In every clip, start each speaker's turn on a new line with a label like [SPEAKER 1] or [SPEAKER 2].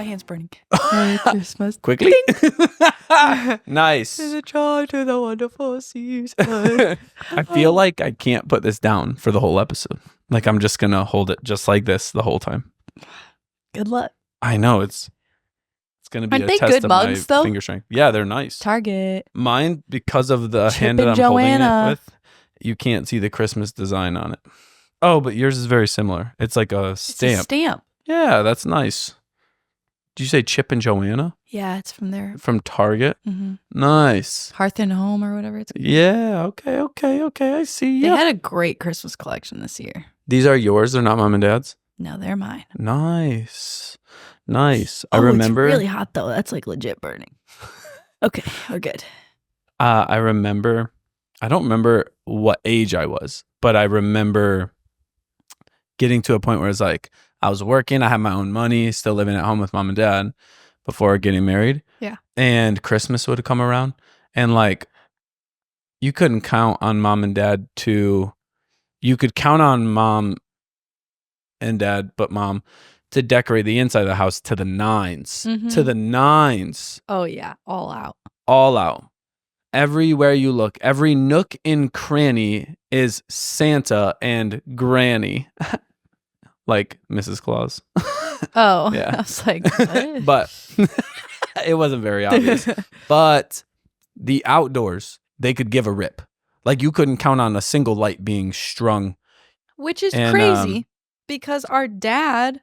[SPEAKER 1] hand's burning. Merry Christmas.
[SPEAKER 2] Quickly. Nice.
[SPEAKER 1] To the joy to the wonderful season.
[SPEAKER 2] I feel like I can't put this down for the whole episode. Like I'm just gonna hold it just like this the whole time.
[SPEAKER 1] Good luck.
[SPEAKER 2] I know it's gonna be
[SPEAKER 1] Aren't
[SPEAKER 2] a
[SPEAKER 1] they
[SPEAKER 2] test
[SPEAKER 1] good
[SPEAKER 2] of
[SPEAKER 1] mugs,
[SPEAKER 2] my
[SPEAKER 1] though?
[SPEAKER 2] finger strength. Yeah, they're nice.
[SPEAKER 1] Target.
[SPEAKER 2] Mine, because of the
[SPEAKER 1] Chip
[SPEAKER 2] hand that
[SPEAKER 1] and
[SPEAKER 2] I'm holding
[SPEAKER 1] Joanna.
[SPEAKER 2] it with, you can't see the Christmas design on it. Oh, but yours is very similar. It's like a stamp.
[SPEAKER 1] It's a stamp.
[SPEAKER 2] Yeah, that's nice. Did you say Chip and Joanna
[SPEAKER 1] Yeah, it's from there.
[SPEAKER 2] from Target?
[SPEAKER 1] Mm-hmm.
[SPEAKER 2] Nice.
[SPEAKER 1] Hearth and Home or whatever it's called.
[SPEAKER 2] Yeah. Okay. I see.
[SPEAKER 1] They
[SPEAKER 2] Yeah.
[SPEAKER 1] had a great Christmas collection this year.
[SPEAKER 2] These are yours. They're not mom and dad's.
[SPEAKER 1] No, they're mine.
[SPEAKER 2] Nice. I
[SPEAKER 1] Oh,
[SPEAKER 2] remember.
[SPEAKER 1] It's really hot though. That's like legit burning. Okay, we're good.
[SPEAKER 2] I remember. I don't remember what age I was, but I remember getting to a point where it's like I was working. I had my own money, still living at home with mom and dad before getting married.
[SPEAKER 1] Yeah.
[SPEAKER 2] And Christmas would come around, and like you couldn't count on mom and dad to. You could count on mom and dad, but mom to decorate the inside of the house to the nines.
[SPEAKER 1] Mhm.
[SPEAKER 2] To the nines.
[SPEAKER 1] Oh yeah, all out.
[SPEAKER 2] All out. Everywhere you look, every nook and cranny is Santa and Granny. Like Mrs. Claus.
[SPEAKER 1] Oh,
[SPEAKER 2] Yeah.
[SPEAKER 1] I was like, what?
[SPEAKER 2] But it wasn't very obvious. But the outdoors, they could give a rip. Like you couldn't count on a single light being strung.
[SPEAKER 1] Which is
[SPEAKER 2] And,
[SPEAKER 1] crazy because our dad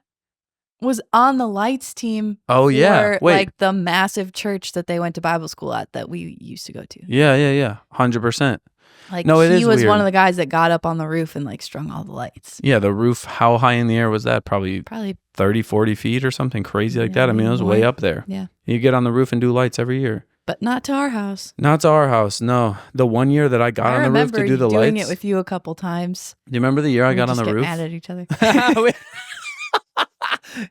[SPEAKER 1] was on the lights team.
[SPEAKER 2] Oh, yeah.
[SPEAKER 1] For,
[SPEAKER 2] Wait.
[SPEAKER 1] like the massive church that they went to Bible school at that we used to go to.
[SPEAKER 2] Yeah. 100%.
[SPEAKER 1] Like
[SPEAKER 2] No, it
[SPEAKER 1] he
[SPEAKER 2] is
[SPEAKER 1] was
[SPEAKER 2] weird.
[SPEAKER 1] one of the guys that got up on the roof and like strung all the lights.
[SPEAKER 2] Yeah, the roof, how high in the air was that? Probably
[SPEAKER 1] Probably
[SPEAKER 2] 30, 40 feet or something crazy like
[SPEAKER 1] Yeah,
[SPEAKER 2] that. I mean, it was way
[SPEAKER 1] more.
[SPEAKER 2] up there.
[SPEAKER 1] Yeah.
[SPEAKER 2] You get on the roof and do lights every year.
[SPEAKER 1] but not to our house.
[SPEAKER 2] Not to our house, no. The one year that I got on the roof to do the
[SPEAKER 1] doing
[SPEAKER 2] lights.
[SPEAKER 1] it with you a couple times.
[SPEAKER 2] Do you remember the year I
[SPEAKER 1] We
[SPEAKER 2] got on
[SPEAKER 1] just
[SPEAKER 2] the
[SPEAKER 1] get
[SPEAKER 2] roof?
[SPEAKER 1] mad at each other.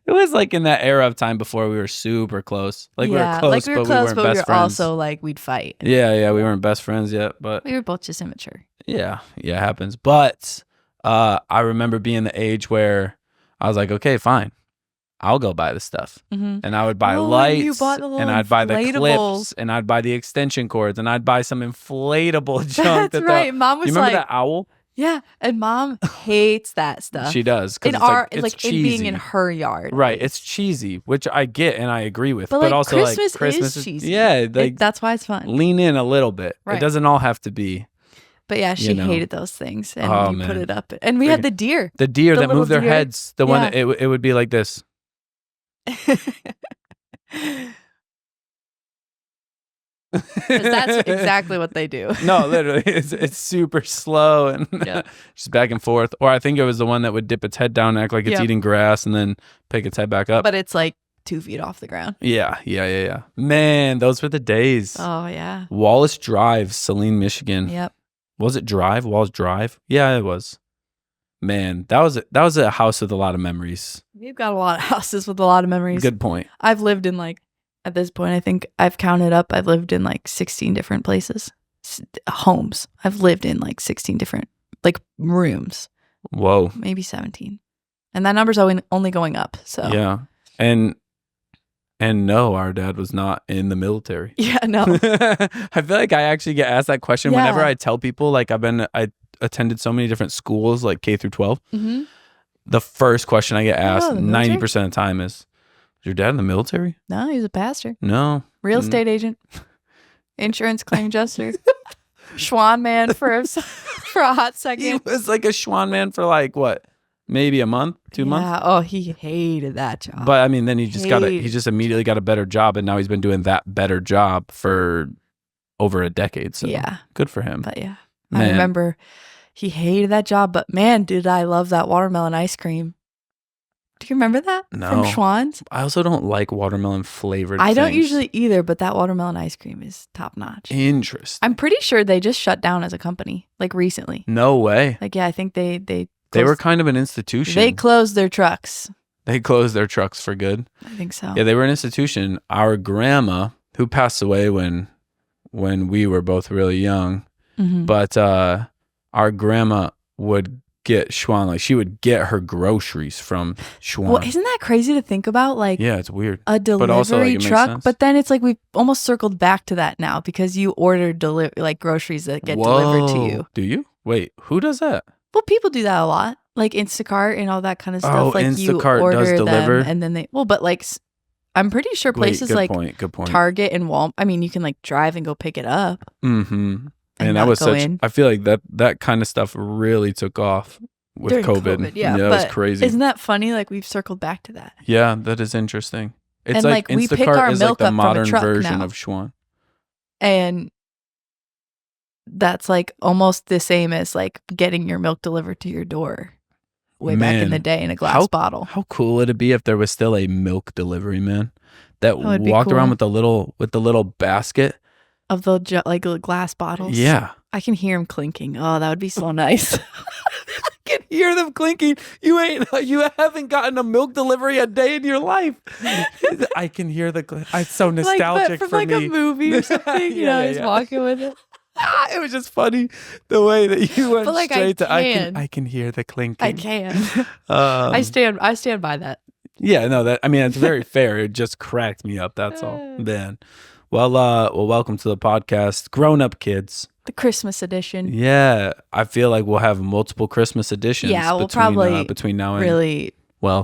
[SPEAKER 2] It was like in that era of time before we were super close. Like we were close, but we weren't best friends.
[SPEAKER 1] also like we'd fight.
[SPEAKER 2] Yeah, we weren't best friends yet, but
[SPEAKER 1] We were both just immature.
[SPEAKER 2] yeah, it happens. But I remember being the age where I was like, okay, fine, I'll go buy the stuff,
[SPEAKER 1] Mm-hmm.
[SPEAKER 2] and I would buy
[SPEAKER 1] Oh,
[SPEAKER 2] lights,
[SPEAKER 1] you bought the little
[SPEAKER 2] and I'd buy the clips,
[SPEAKER 1] inflatables.
[SPEAKER 2] and I'd buy the extension cords, and I'd buy some inflatable junk.
[SPEAKER 1] That's right. Mom was
[SPEAKER 2] You remember
[SPEAKER 1] like,
[SPEAKER 2] that owl?
[SPEAKER 1] yeah, and Mom hates that stuff.
[SPEAKER 2] She does. 'Cause
[SPEAKER 1] in
[SPEAKER 2] it's
[SPEAKER 1] our
[SPEAKER 2] it's
[SPEAKER 1] like
[SPEAKER 2] cheesy.
[SPEAKER 1] it being in her yard.
[SPEAKER 2] Right, it's cheesy, which I get and I agree with.
[SPEAKER 1] But,
[SPEAKER 2] But,
[SPEAKER 1] like,
[SPEAKER 2] also,
[SPEAKER 1] Christmas
[SPEAKER 2] like Christmas
[SPEAKER 1] is cheesy.
[SPEAKER 2] Yeah, like
[SPEAKER 1] That's why it's fun.
[SPEAKER 2] lean in a little bit.
[SPEAKER 1] Right.
[SPEAKER 2] It doesn't all have to be
[SPEAKER 1] But yeah, she
[SPEAKER 2] you know.
[SPEAKER 1] hated those things, and
[SPEAKER 2] Oh,
[SPEAKER 1] you put
[SPEAKER 2] man.
[SPEAKER 1] it up. And we had the deer.
[SPEAKER 2] the deer
[SPEAKER 1] The
[SPEAKER 2] that
[SPEAKER 1] little
[SPEAKER 2] move their
[SPEAKER 1] deer.
[SPEAKER 2] heads. The one
[SPEAKER 1] Yeah.
[SPEAKER 2] that it would be like this.
[SPEAKER 1] That's exactly what they do.
[SPEAKER 2] No, literally, it's super slow and
[SPEAKER 1] Yeah.
[SPEAKER 2] just back and forth. Or I think it was the one that would dip its head down, act like it's
[SPEAKER 1] Yep.
[SPEAKER 2] eating grass, and then pick its head back up.
[SPEAKER 1] But it's like 2 feet off the ground.
[SPEAKER 2] Yeah. Man, those were the days.
[SPEAKER 1] Oh yeah.
[SPEAKER 2] Wallace Drive, Saline, Michigan.
[SPEAKER 1] Yep.
[SPEAKER 2] Was it Drive? Wallace Drive? Yeah, it was. Man, that was a house with a lot of memories.
[SPEAKER 1] We've got a lot of houses with a lot of memories.
[SPEAKER 2] Good point.
[SPEAKER 1] I've lived in like, at this point, I think I've counted up. I've lived in like 16 different places, homes. I've lived in like 16 different like rooms,
[SPEAKER 2] Whoa.
[SPEAKER 1] maybe 17, and that number's only going up. So
[SPEAKER 2] Yeah. And no, our dad was not in the military.
[SPEAKER 1] yeah, no,
[SPEAKER 2] I feel like I actually get asked that question
[SPEAKER 1] Yeah.
[SPEAKER 2] whenever I tell people like I attended so many different schools like K through 12.
[SPEAKER 1] hmm
[SPEAKER 2] The first question I get asked
[SPEAKER 1] the military?
[SPEAKER 2] 90% of the time is your dad in the military?
[SPEAKER 1] no, he's a pastor,
[SPEAKER 2] No.
[SPEAKER 1] real
[SPEAKER 2] Mm.
[SPEAKER 1] estate agent, insurance claim adjuster, Schwan man for a hot
[SPEAKER 2] He
[SPEAKER 1] second.
[SPEAKER 2] was like a Schwan man for like what? Maybe a month, 2 months?
[SPEAKER 1] Yeah. Oh, he hated that job.
[SPEAKER 2] But I mean, then he just
[SPEAKER 1] Hated.
[SPEAKER 2] he just immediately got a better job, and now he's been doing that better job for over a decade. So
[SPEAKER 1] yeah,
[SPEAKER 2] good for him.
[SPEAKER 1] but yeah, I
[SPEAKER 2] Man.
[SPEAKER 1] remember he hated that job. But man, did I love that watermelon ice cream. Do you remember that
[SPEAKER 2] No.
[SPEAKER 1] from Schwann's?
[SPEAKER 2] I also don't like watermelon flavored.
[SPEAKER 1] I don't
[SPEAKER 2] things.
[SPEAKER 1] usually either, but that watermelon ice cream is top notch.
[SPEAKER 2] Interesting.
[SPEAKER 1] I'm pretty sure they just shut down as a company, like recently.
[SPEAKER 2] No way.
[SPEAKER 1] Like, yeah, I think they
[SPEAKER 2] They were
[SPEAKER 1] closed-
[SPEAKER 2] kind of an institution.
[SPEAKER 1] they closed their trucks.
[SPEAKER 2] They closed their trucks for good.
[SPEAKER 1] I think so.
[SPEAKER 2] Yeah, they were an institution. Our grandma, who passed away when we were both really young,
[SPEAKER 1] Mhm.
[SPEAKER 2] but our grandma would get Schwan. Like she would get her groceries from Schwan.
[SPEAKER 1] Well, isn't that crazy to think about? Like,
[SPEAKER 2] yeah, it's weird.
[SPEAKER 1] A delivery
[SPEAKER 2] but also, like, it makes
[SPEAKER 1] truck,
[SPEAKER 2] sense.
[SPEAKER 1] but then it's like we've almost circled back to that now because you order like groceries that get delivered to you.
[SPEAKER 2] Do you? Wait, who does that?
[SPEAKER 1] Well, people do that a lot, like Instacart and all that kind of stuff.
[SPEAKER 2] Oh,
[SPEAKER 1] like
[SPEAKER 2] Instacart
[SPEAKER 1] you order
[SPEAKER 2] does deliver,
[SPEAKER 1] them and then they. Well, but like I'm pretty sure places
[SPEAKER 2] good
[SPEAKER 1] like
[SPEAKER 2] point.
[SPEAKER 1] Target and Walmart. I mean, you can like drive and go pick it up.
[SPEAKER 2] Mm-hmm. And that was I feel like that kind of stuff really took off with
[SPEAKER 1] during
[SPEAKER 2] COVID.
[SPEAKER 1] Yeah,
[SPEAKER 2] it was crazy.
[SPEAKER 1] Isn't that funny? Like we've circled back to that.
[SPEAKER 2] Yeah, that is interesting. It's
[SPEAKER 1] and
[SPEAKER 2] like
[SPEAKER 1] we pick our
[SPEAKER 2] Instacart is
[SPEAKER 1] milk
[SPEAKER 2] like the
[SPEAKER 1] up
[SPEAKER 2] modern
[SPEAKER 1] from a truck
[SPEAKER 2] version
[SPEAKER 1] now.
[SPEAKER 2] of Schwan.
[SPEAKER 1] And that's like almost the same as like getting your milk delivered to your door way back in the day in a glass bottle.
[SPEAKER 2] How cool would it be if there was still a milk delivery man that walked around with the little basket
[SPEAKER 1] of the like glass bottles?
[SPEAKER 2] Yeah.
[SPEAKER 1] I can hear them clinking. Oh, that would be so nice.
[SPEAKER 2] I can hear them clinking. You haven't gotten a milk delivery a day in your life. I can hear it's so nostalgic
[SPEAKER 1] from
[SPEAKER 2] for
[SPEAKER 1] like
[SPEAKER 2] me.
[SPEAKER 1] a movie or something. He's walking with it.
[SPEAKER 2] It was just funny the way that you went straight to I can hear the clinking.
[SPEAKER 1] I can. I stand by that.
[SPEAKER 2] Yeah, no, it's very fair. It just cracked me up. That's all. Man. Well, welcome to the podcast, Grownup Kids.
[SPEAKER 1] The Christmas edition.
[SPEAKER 2] Yeah, I feel like we'll have multiple Christmas editions.
[SPEAKER 1] Yeah, we'll probably
[SPEAKER 2] between now and
[SPEAKER 1] really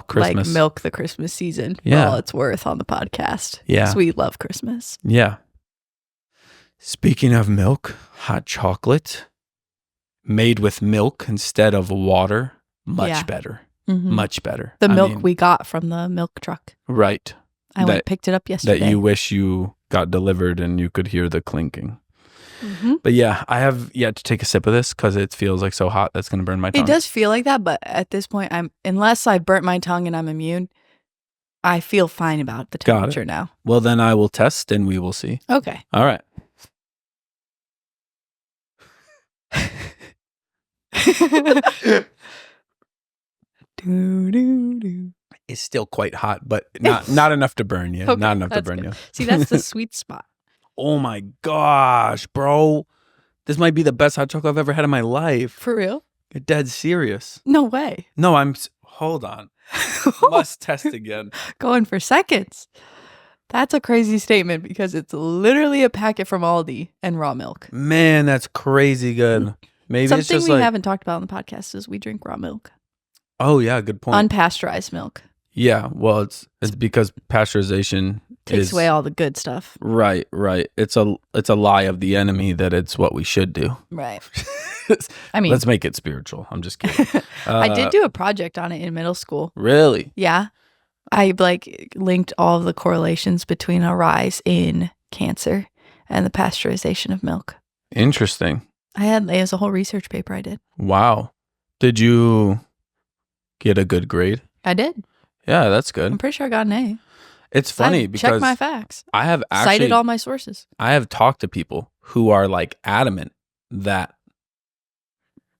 [SPEAKER 2] Christmas.
[SPEAKER 1] Like milk the Christmas season for all it's worth on the podcast.
[SPEAKER 2] Yeah,
[SPEAKER 1] because we love Christmas.
[SPEAKER 2] Yeah. Speaking of milk, hot chocolate made with milk instead of water, much better. Mm-hmm. Much better.
[SPEAKER 1] The milk we got from the milk truck.
[SPEAKER 2] Right.
[SPEAKER 1] I went and picked it up yesterday.
[SPEAKER 2] That you wish you got delivered and you could hear the clinking. Mm-hmm. But yeah, I have yet to take a sip of this because it feels like so hot that's going to burn my tongue.
[SPEAKER 1] It does feel like that, but at this point, unless I burnt my tongue and I'm immune, I feel fine about the temperature now.
[SPEAKER 2] Well, then I will test and we will see.
[SPEAKER 1] Okay.
[SPEAKER 2] All right. It's still quite hot, but not enough to burn you. Okay, not enough to burn you.
[SPEAKER 1] See, that's the sweet spot.
[SPEAKER 2] Oh my gosh, bro. This might be the best hot chocolate I've ever had in my life.
[SPEAKER 1] For real?
[SPEAKER 2] You're dead serious.
[SPEAKER 1] No way.
[SPEAKER 2] No, hold on. Must test again.
[SPEAKER 1] Going for seconds. That's a crazy statement because it's literally a packet from Aldi and raw milk.
[SPEAKER 2] Man, that's crazy good. Maybe
[SPEAKER 1] something
[SPEAKER 2] it's just
[SPEAKER 1] we haven't talked about on the podcast is we drink raw milk.
[SPEAKER 2] Oh yeah, good point.
[SPEAKER 1] Unpasteurized milk.
[SPEAKER 2] Yeah, well, it's because pasteurization
[SPEAKER 1] takes away all the good stuff.
[SPEAKER 2] Right. It's a lie of the enemy that it's what we should do.
[SPEAKER 1] Right.
[SPEAKER 2] Let's make it spiritual. I'm just kidding.
[SPEAKER 1] I did do a project on it in middle school.
[SPEAKER 2] Really?
[SPEAKER 1] Yeah. I linked all of the correlations between a rise in cancer and the pasteurization of milk.
[SPEAKER 2] Interesting.
[SPEAKER 1] It was a whole research paper I did.
[SPEAKER 2] Wow. Did you get a good grade?
[SPEAKER 1] I did.
[SPEAKER 2] Yeah, that's good.
[SPEAKER 1] I'm pretty sure I got an A.
[SPEAKER 2] It's funny because
[SPEAKER 1] check my facts.
[SPEAKER 2] I have actually
[SPEAKER 1] cited all my sources.
[SPEAKER 2] I have talked to people who are adamant that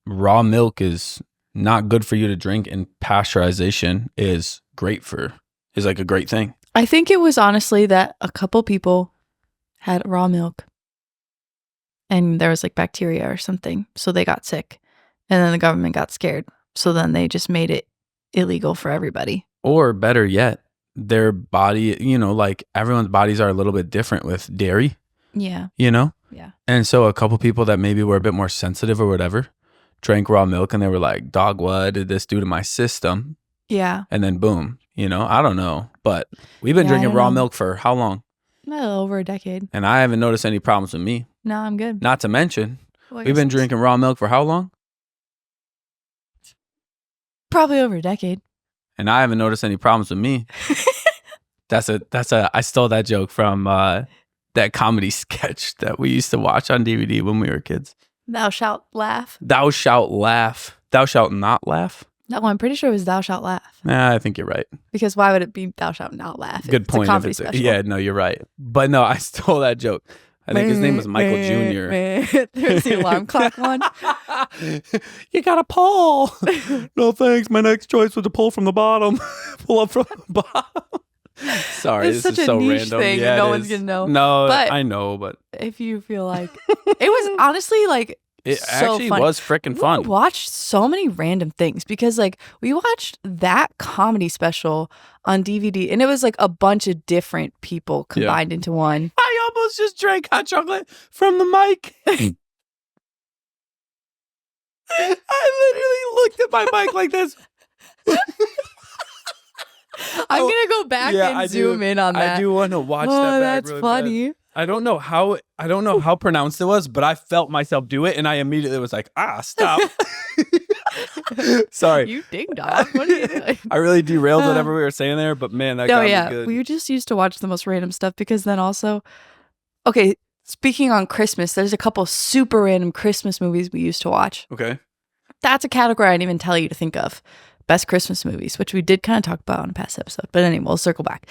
[SPEAKER 2] raw milk is not good for you to drink and pasteurization is a great thing.
[SPEAKER 1] I think it was honestly that a couple people had raw milk and there was bacteria or something, so they got sick, and then the government got scared, so then they just made it illegal for everybody.
[SPEAKER 2] Or better yet, their body, everyone's bodies are a little bit different with dairy.
[SPEAKER 1] Yeah.
[SPEAKER 2] Yeah.
[SPEAKER 1] And
[SPEAKER 2] so a couple people that maybe were a bit more sensitive or whatever drank raw milk and they were like, dog, what did this do to my system?
[SPEAKER 1] Yeah.
[SPEAKER 2] And then boom, I don't know. But we've been drinking raw milk for how long?
[SPEAKER 1] Over a decade.
[SPEAKER 2] And I haven't noticed any problems with me.
[SPEAKER 1] No, I'm good.
[SPEAKER 2] Not to mention, we've been drinking raw milk for how long?
[SPEAKER 1] Probably over a decade.
[SPEAKER 2] And I haven't noticed any problems with me. I stole that joke from that comedy sketch that we used to watch on DVD when we were kids.
[SPEAKER 1] Thou shalt laugh.
[SPEAKER 2] Thou shalt laugh. Thou shalt not laugh.
[SPEAKER 1] No, I'm pretty sure it was thou shalt laugh.
[SPEAKER 2] I think you're right.
[SPEAKER 1] Because why would it be thou shalt not laugh?
[SPEAKER 2] Good point.
[SPEAKER 1] It's a comedy special.
[SPEAKER 2] Yeah, no, you're right. But no, I stole that joke. I think his name was Michael Jr.
[SPEAKER 1] There's the alarm clock one.
[SPEAKER 2] You got to pull. No thanks. My next choice was to pull from the bottom. Pull up from the bottom. Sorry,
[SPEAKER 1] it's
[SPEAKER 2] this
[SPEAKER 1] such
[SPEAKER 2] is so
[SPEAKER 1] a niche
[SPEAKER 2] random.
[SPEAKER 1] thing. No one's gonna know.
[SPEAKER 2] No,
[SPEAKER 1] but
[SPEAKER 2] I know, but
[SPEAKER 1] if you feel like it was honestly
[SPEAKER 2] It
[SPEAKER 1] So
[SPEAKER 2] actually
[SPEAKER 1] funny.
[SPEAKER 2] was freaking
[SPEAKER 1] We
[SPEAKER 2] fun.
[SPEAKER 1] watched so many random things because like we watched that comedy special on DVD and it was like a bunch of different people combined into one.
[SPEAKER 2] I almost just drank hot chocolate from the mic. I literally looked at my mic like this.
[SPEAKER 1] I'm gonna go back and zoom in on that.
[SPEAKER 2] I do want to watch that back.
[SPEAKER 1] That's
[SPEAKER 2] really
[SPEAKER 1] funny.
[SPEAKER 2] bad. I don't know how pronounced it was, but I felt myself do it, and I immediately was like, stop. Sorry.
[SPEAKER 1] You ding dong. What are you doing?
[SPEAKER 2] I really derailed whatever we were saying there, but man, that got me good.
[SPEAKER 1] We just used to watch the most random stuff because then also, okay, speaking on Christmas, there's a couple super random Christmas movies we used to watch.
[SPEAKER 2] Okay.
[SPEAKER 1] That's a category I didn't even tell you to think of. Best Christmas movies, which we did kind of talk about on a past episode. But anyway, we'll circle back.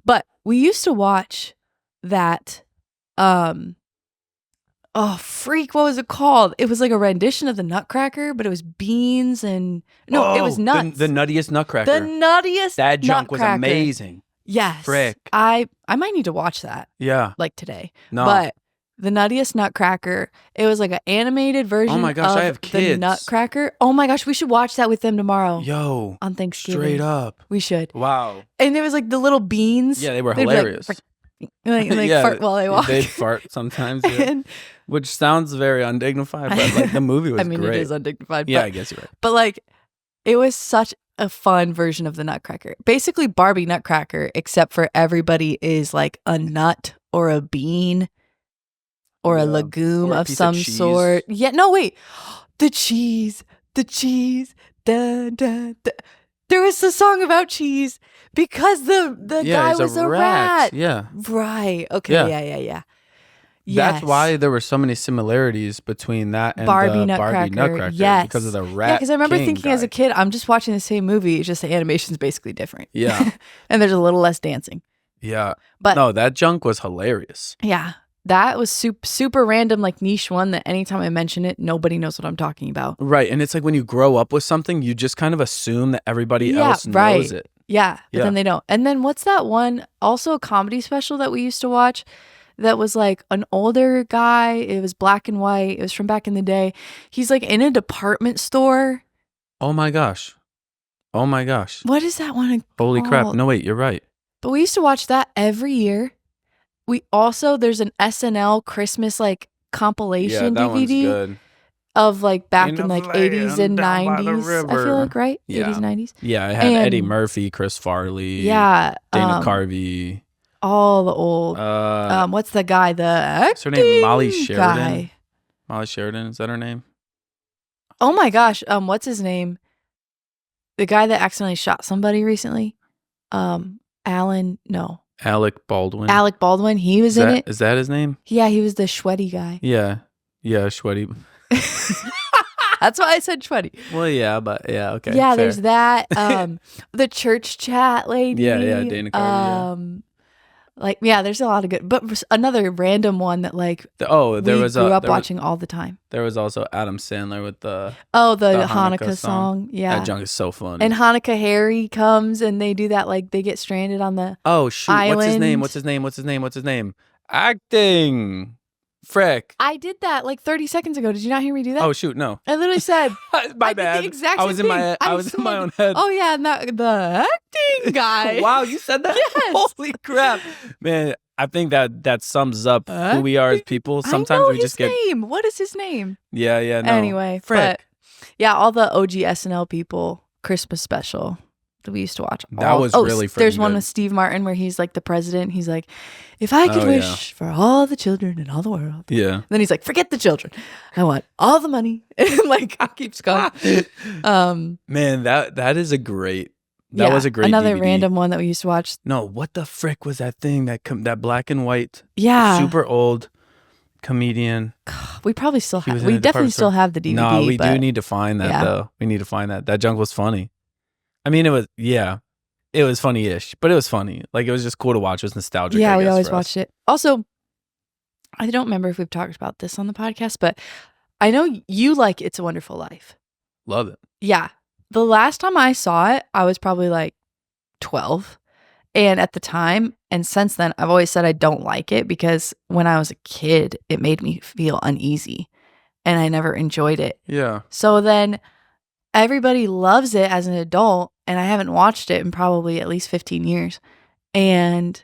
[SPEAKER 1] But we used to watch that, what was it called? It was like a rendition of the Nutcracker, but it was beans and, it was nuts.
[SPEAKER 2] The Nuttiest Nutcracker.
[SPEAKER 1] The Nuttiest
[SPEAKER 2] That junk was
[SPEAKER 1] Nutcracker.
[SPEAKER 2] amazing.
[SPEAKER 1] Yes.
[SPEAKER 2] Frick.
[SPEAKER 1] I might need to watch that.
[SPEAKER 2] Yeah.
[SPEAKER 1] Like today.
[SPEAKER 2] No.
[SPEAKER 1] But the Nuttiest Nutcracker, it was like an animated version
[SPEAKER 2] Oh my gosh,
[SPEAKER 1] of
[SPEAKER 2] I have kids.
[SPEAKER 1] the Nutcracker. Oh my gosh, we should watch that with them tomorrow.
[SPEAKER 2] Yo.
[SPEAKER 1] On Thanksgiving.
[SPEAKER 2] Straight up.
[SPEAKER 1] We should.
[SPEAKER 2] Wow.
[SPEAKER 1] And it was like the little beans.
[SPEAKER 2] Yeah, they were
[SPEAKER 1] They'd be like,
[SPEAKER 2] hilarious.
[SPEAKER 1] like fart while they walk.
[SPEAKER 2] They'd fart sometimes, yeah.
[SPEAKER 1] And-
[SPEAKER 2] which sounds very undignified, but like the movie was great.
[SPEAKER 1] it is undignified.
[SPEAKER 2] Yeah,
[SPEAKER 1] but,
[SPEAKER 2] I guess you're right.
[SPEAKER 1] But like, it was such a fun version of the Nutcracker. Basically Barbie Nutcracker, except for everybody is like a nut or a bean or a legume
[SPEAKER 2] or a
[SPEAKER 1] of
[SPEAKER 2] piece
[SPEAKER 1] some
[SPEAKER 2] cheese.
[SPEAKER 1] sort. Yeah, no, wait. The cheese. Da, da, da. There was a song about cheese because the guy
[SPEAKER 2] he's
[SPEAKER 1] was a rat.
[SPEAKER 2] Yeah.
[SPEAKER 1] Right. Okay. Yeah.
[SPEAKER 2] That's why there were so many similarities between that and
[SPEAKER 1] Barbie
[SPEAKER 2] the
[SPEAKER 1] Nutcracker.
[SPEAKER 2] Barbie Nutcracker.
[SPEAKER 1] Yes.
[SPEAKER 2] Because of the rat.
[SPEAKER 1] Yeah, because I remember
[SPEAKER 2] king
[SPEAKER 1] thinking
[SPEAKER 2] guy.
[SPEAKER 1] as a kid, I'm just watching the same movie. It's just the animation's basically different.
[SPEAKER 2] Yeah.
[SPEAKER 1] And there's a little less dancing.
[SPEAKER 2] Yeah.
[SPEAKER 1] But
[SPEAKER 2] no, that junk was hilarious.
[SPEAKER 1] yeah, that was super random, like niche one that anytime I mention it, nobody knows what I'm talking about.
[SPEAKER 2] Right. And it's like when you grow up with something, you just kind of assume that everybody else knows it.
[SPEAKER 1] Yeah, but then they don't. And then what's that one, also a comedy special that we used to watch that was like an older guy. It was black and white. It was from back in the day. He's like in a department store.
[SPEAKER 2] Oh my gosh.
[SPEAKER 1] What is that one
[SPEAKER 2] Holy
[SPEAKER 1] called?
[SPEAKER 2] crap. No, wait, you're right.
[SPEAKER 1] But we used to watch that every year. We also, there's an SNL Christmas like compilation
[SPEAKER 2] that one's
[SPEAKER 1] DVD
[SPEAKER 2] good.
[SPEAKER 1] of like back
[SPEAKER 2] In
[SPEAKER 1] in
[SPEAKER 2] a
[SPEAKER 1] like 80s and
[SPEAKER 2] land down by the
[SPEAKER 1] 90s. I feel
[SPEAKER 2] river.
[SPEAKER 1] like, right?
[SPEAKER 2] Yeah.
[SPEAKER 1] 80s, 90s.
[SPEAKER 2] Yeah, it had
[SPEAKER 1] And-
[SPEAKER 2] Eddie Murphy, Chris Farley,
[SPEAKER 1] Yeah.
[SPEAKER 2] Dana Carvey.
[SPEAKER 1] All the old. What's the guy?
[SPEAKER 2] What's her name?
[SPEAKER 1] Acting
[SPEAKER 2] Molly Sheridan?
[SPEAKER 1] guy.
[SPEAKER 2] Molly Sheridan, is that her name?
[SPEAKER 1] Oh my gosh. What's his name? The guy that accidentally shot somebody recently. Alec Baldwin. He was in it.
[SPEAKER 2] Is that his name?
[SPEAKER 1] Yeah, he was the Shweddy guy.
[SPEAKER 2] Yeah, Shweddy.
[SPEAKER 1] That's why I said Shweddy.
[SPEAKER 2] Well, yeah, but yeah, okay.
[SPEAKER 1] Yeah,
[SPEAKER 2] fair.
[SPEAKER 1] there's that. The church chat lady.
[SPEAKER 2] Yeah, Dana Carvey.
[SPEAKER 1] There's a lot of good. But another random one that like
[SPEAKER 2] there
[SPEAKER 1] we
[SPEAKER 2] was
[SPEAKER 1] grew up watching all the time.
[SPEAKER 2] There was also Adam Sandler with the
[SPEAKER 1] the Hanukkah song. Yeah,
[SPEAKER 2] that junk is so fun.
[SPEAKER 1] and Hanukkah Harry comes and they do that like they get stranded on the island.
[SPEAKER 2] What's his name? Acting. Frick.
[SPEAKER 1] I did that like 30 seconds ago. Did you not hear me do that?
[SPEAKER 2] Oh shoot, no.
[SPEAKER 1] I literally said
[SPEAKER 2] My
[SPEAKER 1] I
[SPEAKER 2] bad.
[SPEAKER 1] did the exact
[SPEAKER 2] I
[SPEAKER 1] same
[SPEAKER 2] was in my
[SPEAKER 1] thing.
[SPEAKER 2] I was in my own head.
[SPEAKER 1] Oh yeah, and the acting guy.
[SPEAKER 2] Wow, you said that?
[SPEAKER 1] Yes.
[SPEAKER 2] Holy crap. Man, I think that sums up who we are as people. Sometimes we just get
[SPEAKER 1] name. What is his name?
[SPEAKER 2] Yeah, no.
[SPEAKER 1] Anyway,
[SPEAKER 2] Frick.
[SPEAKER 1] but yeah, all the OG SNL people Christmas special that we used to watch.
[SPEAKER 2] That was really freaking
[SPEAKER 1] There's one
[SPEAKER 2] good.
[SPEAKER 1] with Steve Martin where he's like the president. He's like, if I could wish for all the children in all the world.
[SPEAKER 2] Yeah.
[SPEAKER 1] And then he's like, forget the children. I want all the money. And like it keeps going.
[SPEAKER 2] Man, that is a great That was a great
[SPEAKER 1] another
[SPEAKER 2] DVD.
[SPEAKER 1] random one that we used to watch.
[SPEAKER 2] No, what the frick was that thing that black and white,
[SPEAKER 1] super
[SPEAKER 2] old comedian?
[SPEAKER 1] We probably still
[SPEAKER 2] He was
[SPEAKER 1] have.
[SPEAKER 2] in
[SPEAKER 1] We
[SPEAKER 2] a
[SPEAKER 1] definitely
[SPEAKER 2] department
[SPEAKER 1] still
[SPEAKER 2] store.
[SPEAKER 1] have the DVD.
[SPEAKER 2] No, we
[SPEAKER 1] but
[SPEAKER 2] do need to find that
[SPEAKER 1] yeah.
[SPEAKER 2] though. We need to find that. That junk was funny. I mean, it was funny-ish, but it was funny. Like it was just cool to watch. It was nostalgic.
[SPEAKER 1] Yeah,
[SPEAKER 2] I
[SPEAKER 1] we
[SPEAKER 2] guess,
[SPEAKER 1] always
[SPEAKER 2] for us.
[SPEAKER 1] watched it. Also, I don't remember if we've talked about this on the podcast, but I know you like It's a Wonderful Life.
[SPEAKER 2] Love it.
[SPEAKER 1] Yeah. The last time I saw it, I was probably like 12. And at the time, and since then, I've always said I don't like it because when I was a kid, it made me feel uneasy. and I never enjoyed it.
[SPEAKER 2] Yeah.
[SPEAKER 1] So then everybody loves it as an adult, and I haven't watched it in probably at least 15 years. And,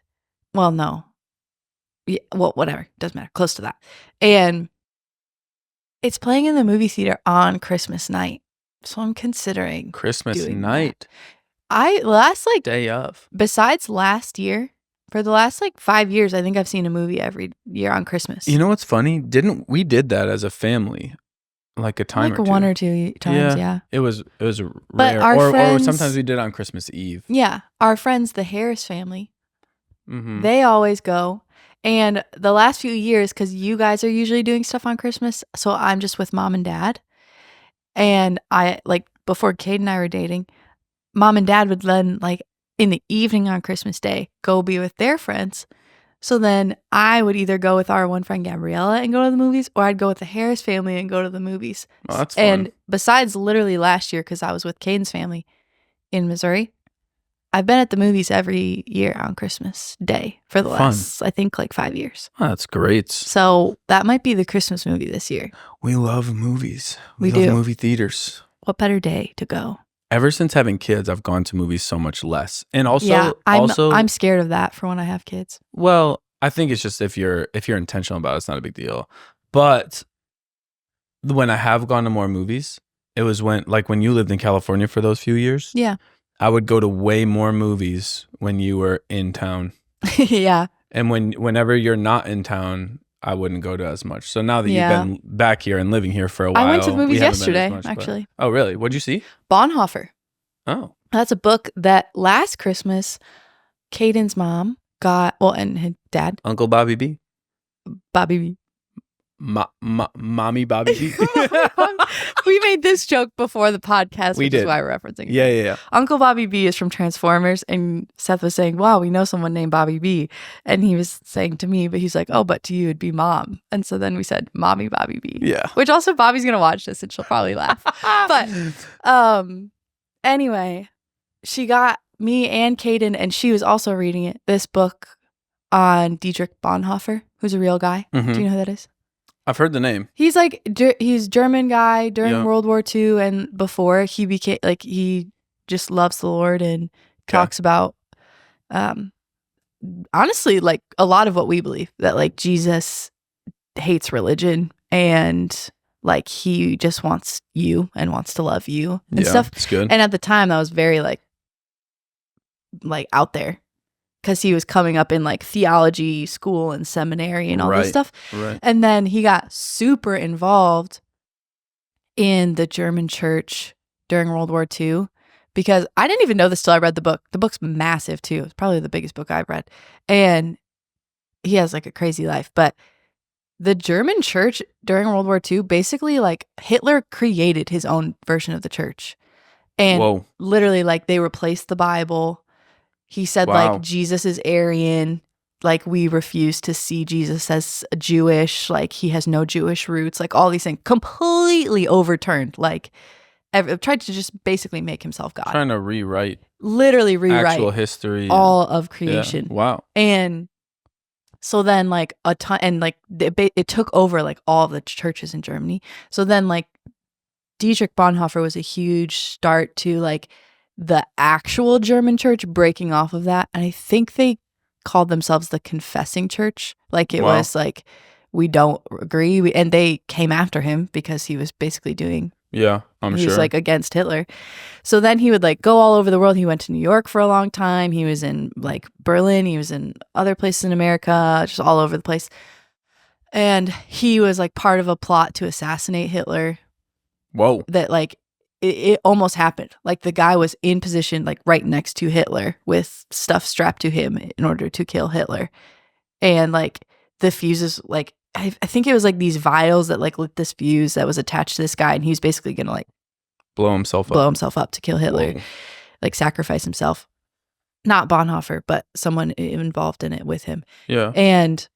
[SPEAKER 1] well, no. Yeah, well, whatever. Doesn't matter. Close to that. And it's playing in the movie theater on Christmas night. So I'm considering
[SPEAKER 2] Christmas
[SPEAKER 1] doing
[SPEAKER 2] night.
[SPEAKER 1] Day
[SPEAKER 2] of.
[SPEAKER 1] Besides last year, for the last 5 years, I think I've seen a movie every year on Christmas.
[SPEAKER 2] You know what's funny? We did that as a family, like a time or two.
[SPEAKER 1] 1 or 2 times, yeah.
[SPEAKER 2] It was
[SPEAKER 1] But
[SPEAKER 2] rare.
[SPEAKER 1] our
[SPEAKER 2] Or
[SPEAKER 1] friends-
[SPEAKER 2] sometimes we did it on Christmas Eve.
[SPEAKER 1] Yeah. Our friends, the Harris family,
[SPEAKER 2] Mm-hmm.
[SPEAKER 1] they always go. And the last few years, because you guys are usually doing stuff on Christmas, so I'm just with mom and dad. And I, before Cade and I were dating, mom and dad would then, in the evening on Christmas Day, go be with their friends. So then I would either go with our one friend Gabriella and go to the movies, or I'd go with the Harris family and go to the movies.
[SPEAKER 2] Oh, that's fun.
[SPEAKER 1] And besides literally last year, because I was with Caden's family in Missouri, I've been at the movies every year on Christmas Day for the last, I think, 5 years.
[SPEAKER 2] Oh, that's great.
[SPEAKER 1] So that might be the Christmas movie this year.
[SPEAKER 2] We love movies.
[SPEAKER 1] We
[SPEAKER 2] love
[SPEAKER 1] do.
[SPEAKER 2] movie theaters.
[SPEAKER 1] What better day to go?
[SPEAKER 2] Ever since having kids, I've gone to movies so much less. And also,
[SPEAKER 1] yeah, I'm scared of that for when I have kids.
[SPEAKER 2] Well, I think it's just if you're intentional about it, it's not a big deal. But when I have gone to more movies, it was when you lived in California for those few years.
[SPEAKER 1] Yeah.
[SPEAKER 2] I would go to way more movies when you were in town.
[SPEAKER 1] Yeah.
[SPEAKER 2] And whenever you're not in town, I wouldn't go to as much. So now that you've been back here and living here for a while.
[SPEAKER 1] I went to the movies yesterday,
[SPEAKER 2] much,
[SPEAKER 1] actually.
[SPEAKER 2] Oh, really? What'd you see?
[SPEAKER 1] Bonhoeffer.
[SPEAKER 2] Oh.
[SPEAKER 1] That's a book that last Christmas, Caden's mom got, and his dad.
[SPEAKER 2] Uncle Bobby B.
[SPEAKER 1] Bobby B.
[SPEAKER 2] Mommy Bobby B.
[SPEAKER 1] We made this joke before the podcast, which is why we're referencing it.
[SPEAKER 2] Yeah.
[SPEAKER 1] Uncle Bobby B is from Transformers, and Seth was saying, wow, we know someone named Bobby B. And he was saying to me, but he's like, oh, but to you it'd be mom. And so then we said, Mommy Bobby B.
[SPEAKER 2] Yeah.
[SPEAKER 1] Which also Bobby's going to watch this and she'll probably laugh. But anyway, she got me and Caden, and she was also reading it, this book on Dietrich Bonhoeffer, who's a real guy.
[SPEAKER 2] Mm-hmm.
[SPEAKER 1] Do you know who that is?
[SPEAKER 2] I've heard the name.
[SPEAKER 1] He's he's German guy during World War II and before. He became he just loves the Lord and talks about honestly a lot of what we believe, that Jesus hates religion and he just wants you and wants to love you and stuff.
[SPEAKER 2] It's good.
[SPEAKER 1] And at the time that was very out there, because he was coming up in theology school and seminary and all this stuff.
[SPEAKER 2] Right.
[SPEAKER 1] And then he got super involved in the German church during World War II, because I didn't even know this till I read the book. The book's massive too. It's probably the biggest book I've read. And he has a crazy life. But the German church during World War II, basically Hitler created his own version of the church. And literally they replaced the Bible. He said Jesus is Aryan, we refuse to see Jesus as Jewish, he has no Jewish roots, all these things completely overturned, tried to just basically make himself God.
[SPEAKER 2] Trying to
[SPEAKER 1] literally rewrite
[SPEAKER 2] actual history,
[SPEAKER 1] all of creation.
[SPEAKER 2] Yeah. Wow.
[SPEAKER 1] And so then a ton, and it took over all the churches in Germany. So then Dietrich Bonhoeffer was a huge start to the actual German church breaking off of that. And I think they called themselves the Confessing Church. Was we don't agree. And they came after him because he was basically doing.
[SPEAKER 2] Yeah, I'm
[SPEAKER 1] he
[SPEAKER 2] sure.
[SPEAKER 1] He was against Hitler. So then he would go all over the world. He went to New York for a long time. He was in Berlin. He was in other places in America, just all over the place. And he was part of a plot to assassinate Hitler.
[SPEAKER 2] Whoa.
[SPEAKER 1] That it almost happened. The guy was in position, right next to Hitler with stuff strapped to him in order to kill Hitler. And the fuses, I think it was these vials that lit this fuse that was attached to this guy. And he was basically going to
[SPEAKER 2] blow himself up
[SPEAKER 1] to kill Hitler, sacrifice himself. Not Bonhoeffer, but someone involved in it with him.
[SPEAKER 2] Yeah.
[SPEAKER 1] And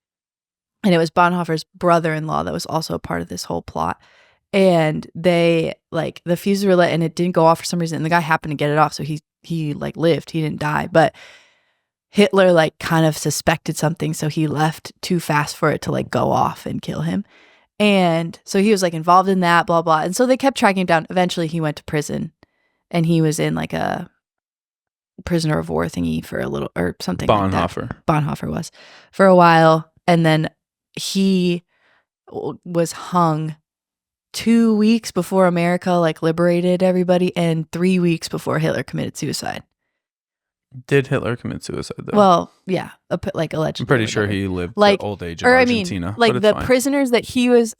[SPEAKER 1] it was Bonhoeffer's brother-in-law that was also a part of this whole plot. And they the fuses were lit and it didn't go off for some reason. And the guy happened to get it off. So he lived, he didn't die. But Hitler kind of suspected something. So he left too fast for it to go off and kill him. And so he was like involved in that, blah, blah. And so they kept tracking him down. Eventually he went to prison and he was in like a prisoner of war thingy for a little or something
[SPEAKER 2] Bonhoeffer.
[SPEAKER 1] like that. Bonhoeffer was for a while. And then he was hung 2 weeks before America like liberated everybody and 3 weeks before Hitler committed suicide.
[SPEAKER 2] Did Hitler commit suicide though?
[SPEAKER 1] Well, yeah, like allegedly.
[SPEAKER 2] I'm pretty sure he lived
[SPEAKER 1] like
[SPEAKER 2] the old age in
[SPEAKER 1] or
[SPEAKER 2] Argentina.
[SPEAKER 1] I mean, like the
[SPEAKER 2] fine.
[SPEAKER 1] prisoners that he was,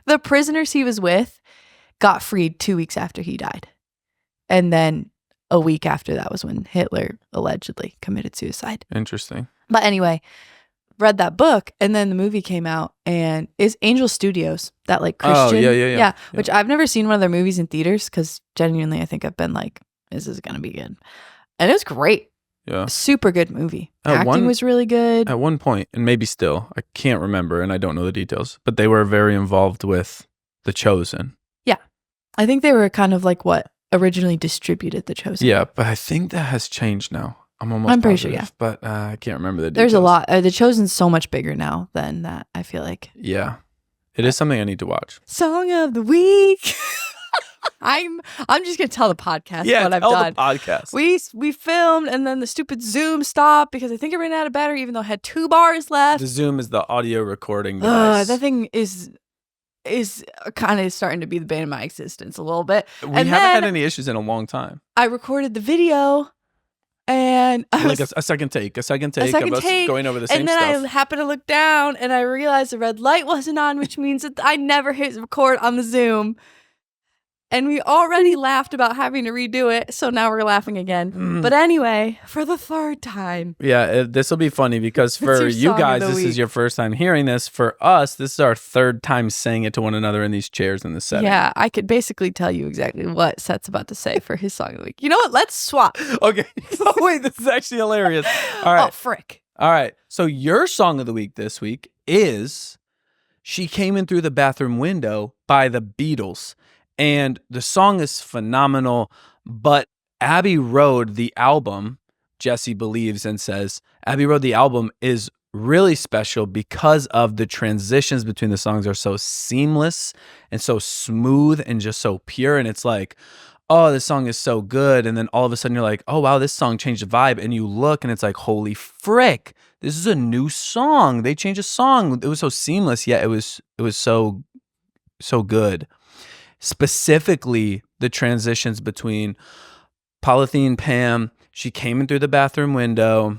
[SPEAKER 1] the prisoners he was with, got freed 2 weeks after he died, and then a week after that was when Hitler allegedly committed suicide.
[SPEAKER 2] Interesting.
[SPEAKER 1] But anyway, read that book, and then the movie came out, and it's Angel Studios, that like Christian,
[SPEAKER 2] yeah.
[SPEAKER 1] Which I've never seen one of their movies in theaters because genuinely I think I've been like, this is gonna be good, and it was great.
[SPEAKER 2] Yeah,
[SPEAKER 1] super good movie. Acting was really good.
[SPEAKER 2] At one point, and maybe still, I can't remember, and I don't know the details, but they were very involved with The Chosen.
[SPEAKER 1] Yeah, I think they were kind of like what originally distributed The Chosen.
[SPEAKER 2] Yeah, but I think that has changed now. I'm pretty positive, sure, yeah. But I can't remember the details.
[SPEAKER 1] There's a lot. The Chosen's so much bigger now than that, I feel like.
[SPEAKER 2] Yeah. It is something I need to watch.
[SPEAKER 1] Song of the week. I'm just gonna tell the podcast what I've done.
[SPEAKER 2] The podcast.
[SPEAKER 1] We filmed and then the stupid Zoom stopped because I think it ran out of battery even though it had 2 bars left.
[SPEAKER 2] The Zoom is the audio recording device.
[SPEAKER 1] That thing is kind of starting to be the bane of my existence a little bit.
[SPEAKER 2] We haven't had any issues in a long time.
[SPEAKER 1] I recorded the video and I
[SPEAKER 2] like a second take of us going over the same stuff.
[SPEAKER 1] And then I happened to look down and I realized the red light wasn't on, which means that I never hit record on the Zoom. And we already laughed about having to redo it, so now we're laughing again. But anyway, for the 3rd time.
[SPEAKER 2] Yeah, this will be funny because for you guys, this is your first time hearing this. For us, this is our 3rd time saying it to one another in these chairs in the setting.
[SPEAKER 1] Yeah, I could basically tell you exactly what Seth's about to say for his song of the week. You know what? Let's swap.
[SPEAKER 2] Okay. Oh, wait, this is actually hilarious. All right.
[SPEAKER 1] Oh, frick.
[SPEAKER 2] All right. So your song of the week this week is She Came In Through the Bathroom Window by the Beatles. And the song is phenomenal, but Abbey Road, the album, Jessie believes and says, Abbey Road, the album is really special because of the transitions between the songs are so seamless and so smooth and just so pure. And it's like, oh, this song is so good. And then all of a sudden you're like, oh, wow, this song changed the vibe. And you look and it's like, holy frick, this is a new song. They changed a song. It was so seamless, yet it was so good. Specifically, the transitions between Polythene Pam, She Came In Through the Bathroom Window.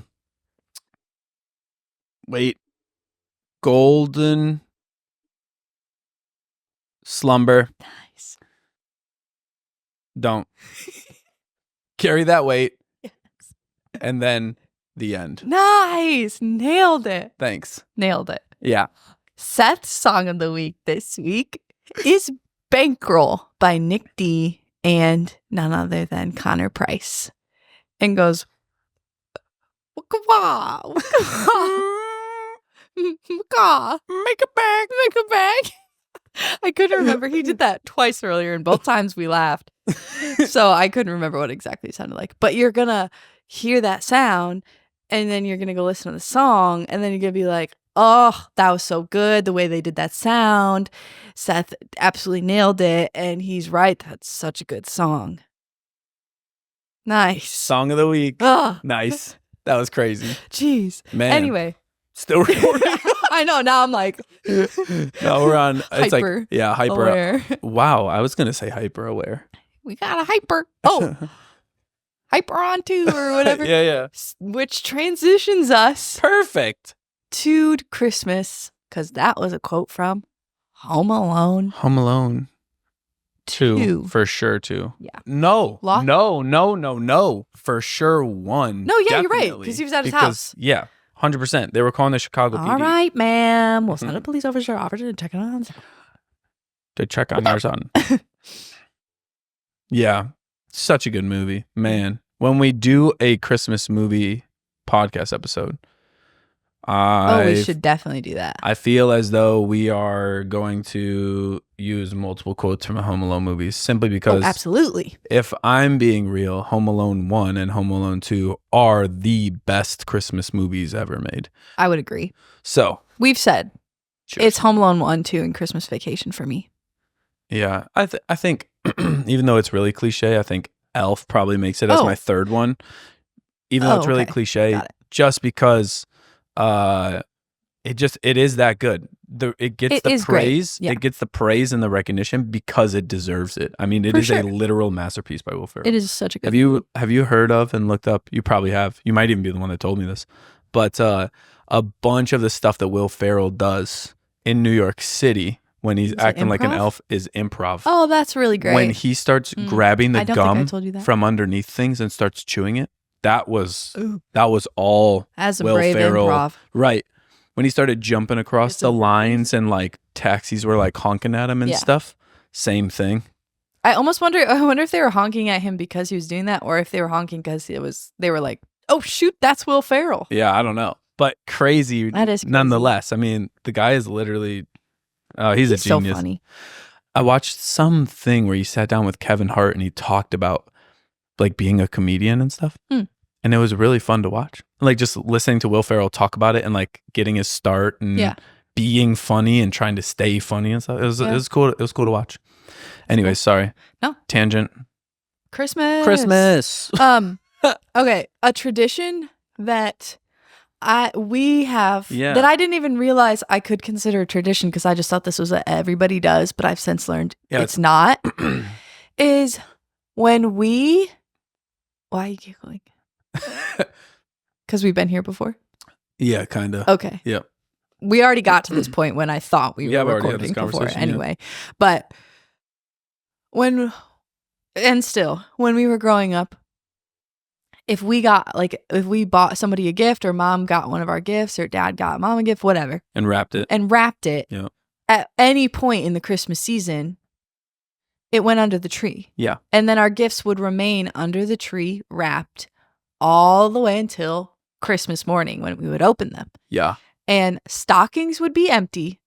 [SPEAKER 2] Wait. Golden Slumber.
[SPEAKER 1] Nice.
[SPEAKER 2] Don't. Carry That Weight.
[SPEAKER 1] Yes.
[SPEAKER 2] And then the end.
[SPEAKER 1] Nice. Nailed it.
[SPEAKER 2] Thanks.
[SPEAKER 1] Nailed it.
[SPEAKER 2] Yeah.
[SPEAKER 1] Seth's song of the week this week is Bankroll by Nick D and none other than Connor Price. And goes, waka-wah, waka, make a bag. I couldn't remember. He did that twice earlier and both times we laughed. So I couldn't remember what exactly it sounded like. But you're going to hear that sound and then you're going to go listen to the song and then you're going to be like, oh, that was so good. The way they did that sound. Seth absolutely nailed it. And he's right. That's such a good song. Nice.
[SPEAKER 2] Song of the week.
[SPEAKER 1] Oh.
[SPEAKER 2] Nice. That was crazy.
[SPEAKER 1] Jeez.
[SPEAKER 2] Man.
[SPEAKER 1] Anyway.
[SPEAKER 2] Still recording.
[SPEAKER 1] I know. Now I'm like.
[SPEAKER 2] No, we're on. It's
[SPEAKER 1] hyper.
[SPEAKER 2] Like, yeah, hyper.
[SPEAKER 1] Aware.
[SPEAKER 2] Wow. I was going to say hyper aware.
[SPEAKER 1] We got a hyper. Oh. Hyper on too or whatever.
[SPEAKER 2] Yeah.
[SPEAKER 1] Which transitions us.
[SPEAKER 2] Perfect.
[SPEAKER 1] To Christmas, because that was a quote from Home Alone.
[SPEAKER 2] Home Alone 2. For sure 2.
[SPEAKER 1] Yeah.
[SPEAKER 2] No. For sure 1.
[SPEAKER 1] No, yeah, you're right. Because he was at his house.
[SPEAKER 2] Yeah, 100%. They were calling the Chicago PD.
[SPEAKER 1] All right, ma'am. We'll send a police officer to check on.
[SPEAKER 2] To check on our son. Yeah. Such a good movie. Man. When we do a Christmas movie podcast episode,
[SPEAKER 1] we should definitely do that.
[SPEAKER 2] I feel as though we are going to use multiple quotes from the Home Alone movies simply because
[SPEAKER 1] absolutely.
[SPEAKER 2] If I'm being real, Home Alone 1 and Home Alone 2 are the best Christmas movies ever made.
[SPEAKER 1] I would agree.
[SPEAKER 2] So
[SPEAKER 1] we've said
[SPEAKER 2] Cheers.
[SPEAKER 1] It's Home Alone 1, 2, and Christmas Vacation for me.
[SPEAKER 2] Yeah, I think even though it's really cliche, I think Elf probably makes it as my third one. Even though it's really cliche, just because it is that good. It gets the praise. Yeah. It gets the praise and the recognition because it deserves it. I mean, it is a literal masterpiece by Will Ferrell.
[SPEAKER 1] It is such a good
[SPEAKER 2] Have you heard of and looked up? You probably have. You might even be the one that told me this. But a bunch of the stuff that Will Ferrell does in New York City when he's acting like an elf is improv.
[SPEAKER 1] Oh, that's really great.
[SPEAKER 2] When he starts grabbing the gum from underneath things and starts chewing it, that was all
[SPEAKER 1] as a
[SPEAKER 2] Will
[SPEAKER 1] brave
[SPEAKER 2] Ferrell.
[SPEAKER 1] Improv.
[SPEAKER 2] Right. When he started jumping across the lines and like taxis were like honking at him and stuff, same thing.
[SPEAKER 1] I wonder if they were honking at him because he was doing that, or if they were honking because they were like, oh shoot, that's Will Ferrell.
[SPEAKER 2] Yeah, I don't know. But crazy,
[SPEAKER 1] that is crazy.
[SPEAKER 2] Nonetheless. I mean, the guy is literally he's a genius.
[SPEAKER 1] So funny.
[SPEAKER 2] I watched something where he sat down with Kevin Hart and he talked about like being a comedian and stuff. And it was really fun to watch. Like just listening to Will Ferrell talk about it and like getting his start and being funny and trying to stay funny and stuff. It was cool. It was cool to watch. Anyway, sorry.
[SPEAKER 1] No.
[SPEAKER 2] Tangent.
[SPEAKER 1] Christmas. Okay. A tradition that we have that I didn't even realize I could consider a tradition because I just thought this was what everybody does, but I've since learned it's not. Is when we... Why are you giggling? Because we've been here before?
[SPEAKER 2] Yeah, kind of.
[SPEAKER 1] Okay.
[SPEAKER 2] Yep.
[SPEAKER 1] We already got to this point when I thought we were recording before anyway. But when we were growing up, if we bought somebody a gift or mom got one of our gifts or dad got mom a gift, whatever.
[SPEAKER 2] And wrapped it.
[SPEAKER 1] Yep. At any point in the Christmas season, it went under the tree.
[SPEAKER 2] Yeah.
[SPEAKER 1] And then our gifts would remain under the tree wrapped all the way until Christmas morning when we would open them.
[SPEAKER 2] Yeah.
[SPEAKER 1] And stockings would be empty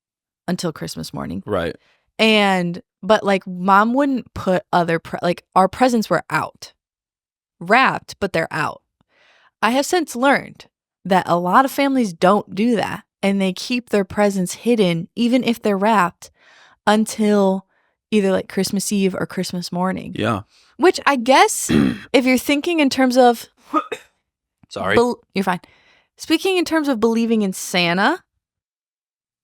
[SPEAKER 1] until Christmas morning.
[SPEAKER 2] Right.
[SPEAKER 1] But like mom wouldn't put our presents were out. Wrapped, but they're out. I have since learned that a lot of families don't do that and they keep their presents hidden even if they're wrapped until either like Christmas Eve or Christmas morning.
[SPEAKER 2] Yeah.
[SPEAKER 1] Which I guess if you're thinking in terms of
[SPEAKER 2] Sorry.
[SPEAKER 1] You're fine. Speaking in terms of believing in Santa,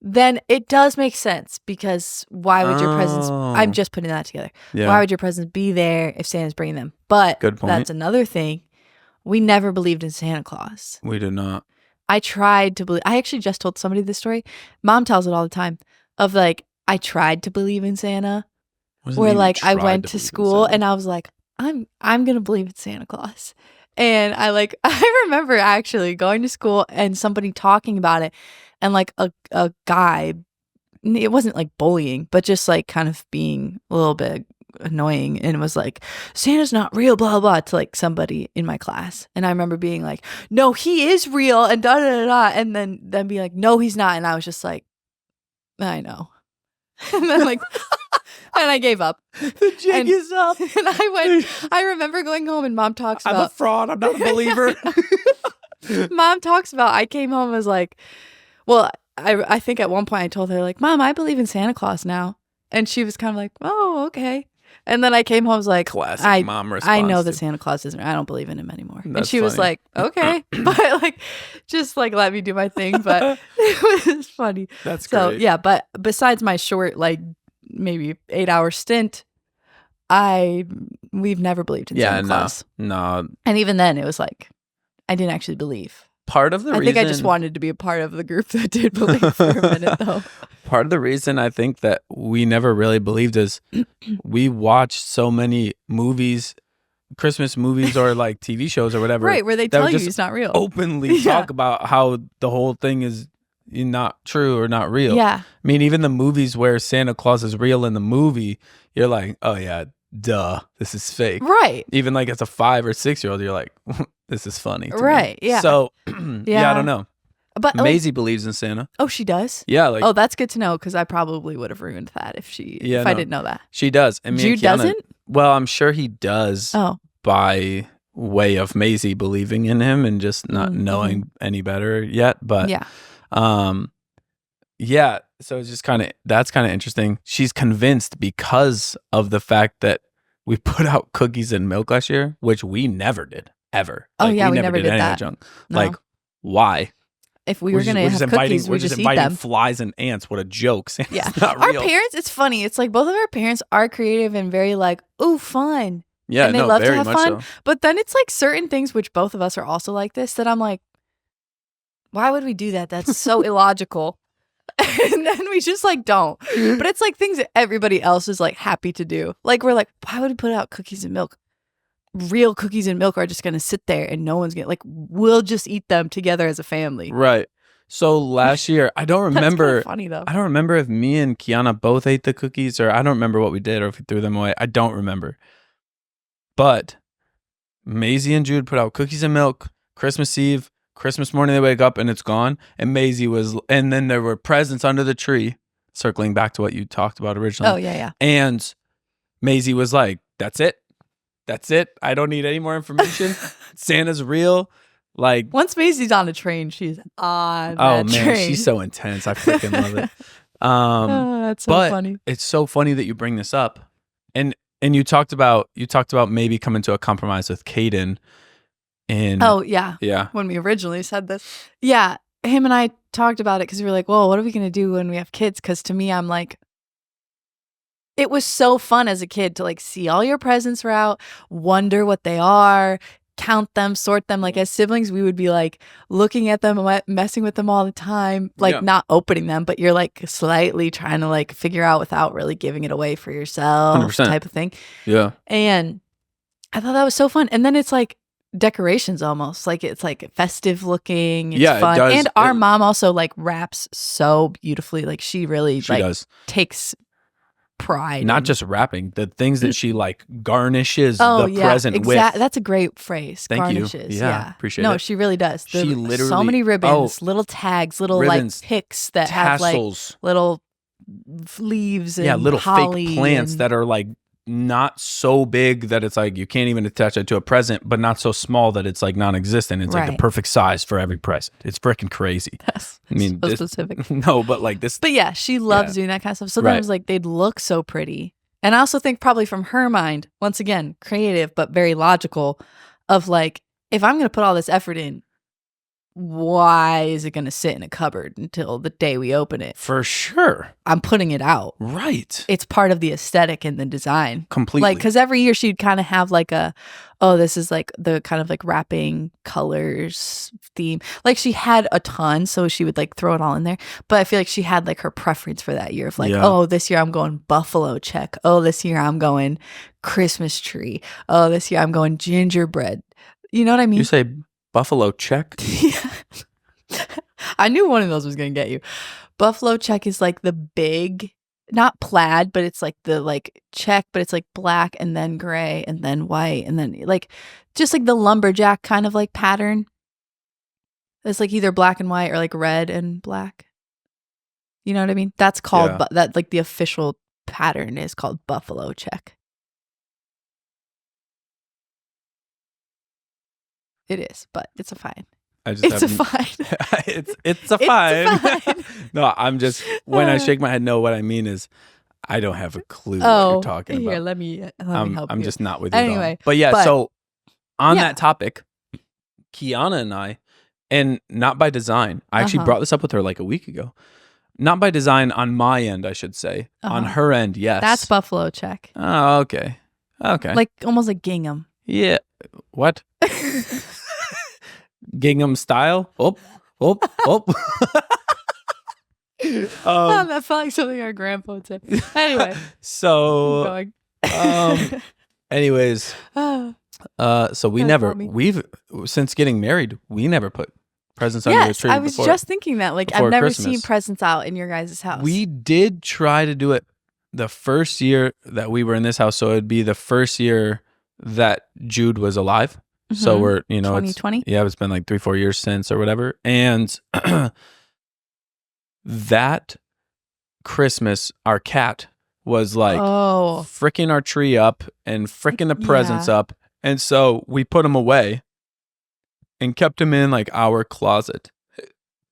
[SPEAKER 1] then it does make sense because why would your presents... I'm just putting that together. Yeah. Why would your presents be there if Santa's bringing them? But
[SPEAKER 2] good point.
[SPEAKER 1] That's another thing. We never believed in Santa Claus.
[SPEAKER 2] We did not.
[SPEAKER 1] I tried to believe... I actually just told somebody this story. Mom tells it all the time of like, I tried to believe in Santa. Where like I went to school and I was like, I'm going to believe in Santa Claus. And I remember actually going to school and somebody talking about it and like a guy, it wasn't like bullying, but just like kind of being a little bit annoying and was like, Santa's not real, blah, blah, to like somebody in my class. And I remember being like, no, he is real and da, da, da, da. And then be like, no, he's not. And I was just like, I know. And then like... And I gave up.
[SPEAKER 2] The jig is up.
[SPEAKER 1] And I remember going home and mom talks about...
[SPEAKER 2] I'm a fraud. I'm not a believer.
[SPEAKER 1] Mom talks about, I came home and was like, well, I think at one point I told her like, Mom, I believe in Santa Claus now. And she was kind of like, oh, okay. And then I came home and was like,
[SPEAKER 2] classic mom response.
[SPEAKER 1] I know that Santa Claus isn't, I don't believe in him anymore.
[SPEAKER 2] That's
[SPEAKER 1] and she
[SPEAKER 2] funny.
[SPEAKER 1] was like, okay. But like, just like let me do my thing. But it was funny.
[SPEAKER 2] That's great. So
[SPEAKER 1] yeah, but besides my short, like, maybe 8-hour stint, we've never believed in Santa Claus.
[SPEAKER 2] No.
[SPEAKER 1] And even then it was like I didn't actually believe.
[SPEAKER 2] Part of the reason
[SPEAKER 1] I think I just wanted to be a part of the group that did believe for a minute though.
[SPEAKER 2] Part of the reason I think that we never really believed is we watched so many movies, Christmas movies or like TV shows or whatever.
[SPEAKER 1] Right, where they tell you it's not real.
[SPEAKER 2] Openly talk about how the whole thing is not true or not real.
[SPEAKER 1] Yeah.
[SPEAKER 2] I mean, even the movies where Santa Claus is real in the movie, you're like, oh yeah, duh, this is fake.
[SPEAKER 1] Right.
[SPEAKER 2] Even like as a 5 or 6 year old, you're like, this is funny.
[SPEAKER 1] Right.
[SPEAKER 2] Me.
[SPEAKER 1] Yeah.
[SPEAKER 2] So yeah, I don't know.
[SPEAKER 1] But
[SPEAKER 2] Maisie believes in Santa.
[SPEAKER 1] Oh, she does?
[SPEAKER 2] Yeah. Like,
[SPEAKER 1] oh, that's good to know because I probably would have ruined that if I didn't know that.
[SPEAKER 2] She does. And
[SPEAKER 1] Jude doesn't?
[SPEAKER 2] Well, I'm sure he does.
[SPEAKER 1] Oh.
[SPEAKER 2] By way of Maisie believing in him and just not knowing any better yet. But
[SPEAKER 1] yeah.
[SPEAKER 2] yeah, so it's just that's kind of interesting. She's convinced because of the fact that we put out cookies and milk last year, which we never did ever.
[SPEAKER 1] Oh,
[SPEAKER 2] Like,
[SPEAKER 1] yeah, we
[SPEAKER 2] never
[SPEAKER 1] never did
[SPEAKER 2] any of
[SPEAKER 1] that.
[SPEAKER 2] junk.
[SPEAKER 1] No.
[SPEAKER 2] Like, why?
[SPEAKER 1] If we were going to have cookies, we just eat
[SPEAKER 2] inviting
[SPEAKER 1] them.
[SPEAKER 2] flies and ants. What a joke. Santa's
[SPEAKER 1] Yeah.
[SPEAKER 2] not
[SPEAKER 1] Our
[SPEAKER 2] real.
[SPEAKER 1] parents, it's funny. It's like both of our parents are creative and very like, ooh, fun.
[SPEAKER 2] Yeah,
[SPEAKER 1] and they love to
[SPEAKER 2] very
[SPEAKER 1] have
[SPEAKER 2] much
[SPEAKER 1] fun.
[SPEAKER 2] so.
[SPEAKER 1] But then it's like certain things, which both of us are also like this, that I'm like, why would we do that? That's so illogical. And then we just like don't. But it's like things that everybody else is like happy to do. Like we're like, why would we put out cookies and milk? Real cookies and milk are just going to sit there and no one's going to, like, we'll just eat them together as a family.
[SPEAKER 2] Right. So last year, I don't remember.
[SPEAKER 1] That's funny though.
[SPEAKER 2] I don't remember if me and Kiana both ate the cookies, or I don't remember what we did, or if we threw them away. I don't remember. But Maisie and Jude put out cookies and milk Christmas Eve. Christmas morning, they wake up and it's gone. And Maisie and then there were presents under the tree, circling back to what you talked about originally.
[SPEAKER 1] Oh, yeah.
[SPEAKER 2] And Maisie was like, that's it. That's it. I don't need any more information. Santa's real. Like,
[SPEAKER 1] once Maisie's on a train, she's on that train.
[SPEAKER 2] Man, she's so intense. I freaking love it.
[SPEAKER 1] That's so funny.
[SPEAKER 2] It's so funny that you bring this up. And you talked about maybe coming to a compromise with Caden. And
[SPEAKER 1] oh, yeah.
[SPEAKER 2] Yeah.
[SPEAKER 1] When we originally said this. Yeah. Him and I talked about it because we were like, well, what are we going to do when we have kids? Because to me, I'm like, it was so fun as a kid to like see all your presents were out, wonder what they are, count them, sort them. Like as siblings, we would be like looking at them, messing with them all the time, like not opening them, but you're like slightly trying to like figure out without really giving it away for yourself
[SPEAKER 2] 100%.
[SPEAKER 1] type of thing.
[SPEAKER 2] Yeah.
[SPEAKER 1] And I thought that was so fun. And then it's like decorations almost, like it's like festive looking. It's fun.
[SPEAKER 2] It does.
[SPEAKER 1] And our mom also like wraps so beautifully. Like she really
[SPEAKER 2] does.
[SPEAKER 1] takes pride.
[SPEAKER 2] Not just wrapping, the things that she like garnishes the present with.
[SPEAKER 1] That's a great phrase.
[SPEAKER 2] Thank
[SPEAKER 1] garnishes.
[SPEAKER 2] you. Yeah, appreciate it.
[SPEAKER 1] No, she really does.
[SPEAKER 2] She literally
[SPEAKER 1] so many ribbons, little tags, little
[SPEAKER 2] ribbons,
[SPEAKER 1] like picks that
[SPEAKER 2] tassels,
[SPEAKER 1] have like little leaves and
[SPEAKER 2] little
[SPEAKER 1] holly
[SPEAKER 2] fake plants that are like not so big that it's like you can't even attach it to a present, but not so small that it's like non-existent. It's like the perfect size for every present. It's freaking crazy.
[SPEAKER 1] That's so specific.
[SPEAKER 2] No, but like this.
[SPEAKER 1] But yeah, she loves doing that kind of stuff. So then it was like they'd look so pretty. And I also think probably from her mind, once again, creative but very logical, of like, if I'm going to put all this effort in, why is it going to sit in a cupboard until the day we open it?
[SPEAKER 2] For sure.
[SPEAKER 1] I'm putting it out.
[SPEAKER 2] Right.
[SPEAKER 1] It's part of the aesthetic and the design.
[SPEAKER 2] Completely.
[SPEAKER 1] Like, because every year she'd kind of have like this is like the kind of like wrapping colors theme. Like she had a ton, so she would like throw it all in there. But I feel like she had like her preference for that year of like, oh, this year I'm going buffalo check. Oh, this year I'm going Christmas tree. Oh, this year I'm going gingerbread. You know what I mean?
[SPEAKER 2] You say buffalo check?
[SPEAKER 1] Yeah. I knew one of those was going to get you. Buffalo check is like the big, not plaid, but it's like the like check, but it's like black and then gray and then white and then like just like the lumberjack kind of like pattern. It's like either black and white or like red and black. You know what I mean? That's called, that like the official pattern is called buffalo check. It is, but it's a fine. It's a fine.
[SPEAKER 2] it's a fine. No, I'm just, when I shake my head, no, what I mean is I don't have a clue what you're talking about.
[SPEAKER 1] Here, let me help you.
[SPEAKER 2] I'm just not with you
[SPEAKER 1] anyway.
[SPEAKER 2] But so on that topic, Kiana and I, and not by design, I actually brought this up with her like a week ago. Not by design on my end, I should say. On her end, yes.
[SPEAKER 1] That's buffalo check.
[SPEAKER 2] Oh, okay. Okay.
[SPEAKER 1] Like almost like gingham.
[SPEAKER 2] Yeah. What? Gingham style? Oh.
[SPEAKER 1] That felt like something our grandpa would say. Anyway.
[SPEAKER 2] So, anyways, so we've, since getting married, we never put presents under the tree.
[SPEAKER 1] I was just thinking that. Like, I've never seen presents out in your guys' house.
[SPEAKER 2] We did try to do it the first year that we were in this house. So it'd be the first year that Jude was alive. Mm-hmm. So we're,
[SPEAKER 1] 2020.
[SPEAKER 2] It's been like 3-4 years since or whatever. And that Christmas, our cat was like fricking our tree up and fricking the presents up. And so we put him away and kept him in like our closet.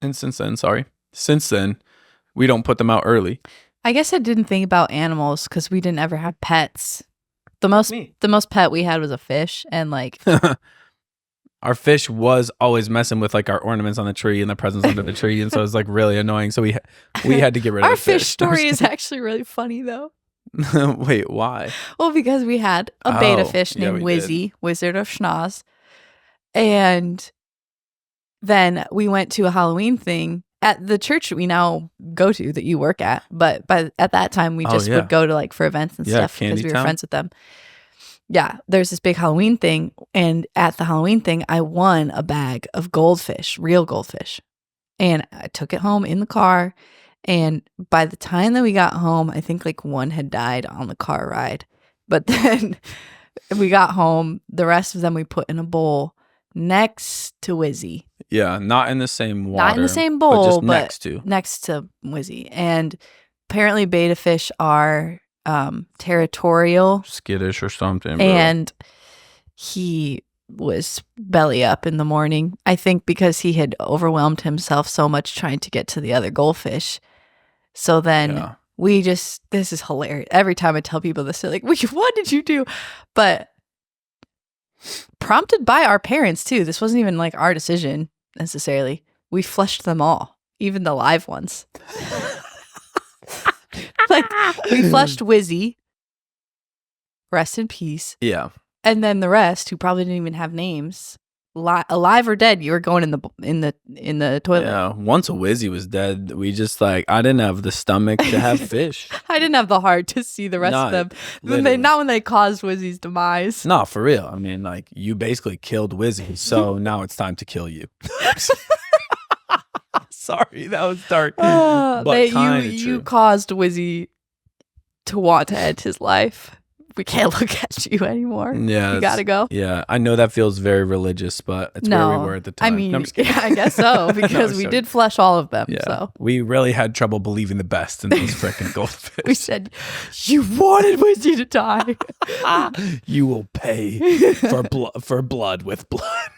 [SPEAKER 2] And since then, we don't put them out early.
[SPEAKER 1] I guess I didn't think about animals because we didn't ever have pets. The most pet we had was a fish, and like
[SPEAKER 2] our fish was always messing with like our ornaments on the tree and the presents under the tree, and so it was like really annoying. So we had to get rid of
[SPEAKER 1] our
[SPEAKER 2] the fish.
[SPEAKER 1] fish story is actually really funny though.
[SPEAKER 2] Wait, why?
[SPEAKER 1] Well, because we had a beta fish
[SPEAKER 2] yeah,
[SPEAKER 1] named
[SPEAKER 2] we did.
[SPEAKER 1] Wizzy, Wizard of Schnoz, and then we went to a Halloween thing at the church we now go to that you work at. But at that time, we just would go to like for events and stuff because we were friends with them. Yeah, there's this big Halloween thing, and at the Halloween thing, I won a bag of goldfish, real goldfish, and I took it home in the car. And by the time that we got home, I think like one had died on the car ride. But then we got home, the rest of them we put in a bowl next to Wizzy.
[SPEAKER 2] Yeah, not in the same water.
[SPEAKER 1] Not in the same bowl,
[SPEAKER 2] but just
[SPEAKER 1] but next to Wizzy. And apparently beta fish are territorial,
[SPEAKER 2] skittish or something, bro.
[SPEAKER 1] And he was belly up in the morning, I think because he had overwhelmed himself so much trying to get to the other goldfish. So then this is hilarious. Every time I tell people this, they're like, what did you do? But prompted by our parents too. This wasn't even like our decision necessarily. We flushed them all, even the live ones. Like we flushed Wizzy, rest in peace.
[SPEAKER 2] Yeah.
[SPEAKER 1] And then the rest, who probably didn't even have names, alive or dead, you were going in the toilet.
[SPEAKER 2] Yeah. Once a Wizzy was dead, we just like I didn't have the stomach to have fish.
[SPEAKER 1] I didn't have the heart to see the rest of them. Not when they caused Wizzy's demise.
[SPEAKER 2] No, for real. I mean, like you basically killed Wizzy, so now it's time to kill you. Sorry, that was dark. But
[SPEAKER 1] you caused Wizzy to want to end his life. We can't look at you anymore.
[SPEAKER 2] Yeah,
[SPEAKER 1] you gotta go.
[SPEAKER 2] Yeah, I know that feels very religious, but it's where we were at the time.
[SPEAKER 1] I mean, I guess so because we did flush all of them.
[SPEAKER 2] Yeah,
[SPEAKER 1] so
[SPEAKER 2] we really had trouble believing the best in those freaking goldfish.
[SPEAKER 1] We said, "You wanted Wizzy to die.
[SPEAKER 2] You will pay for blood with blood."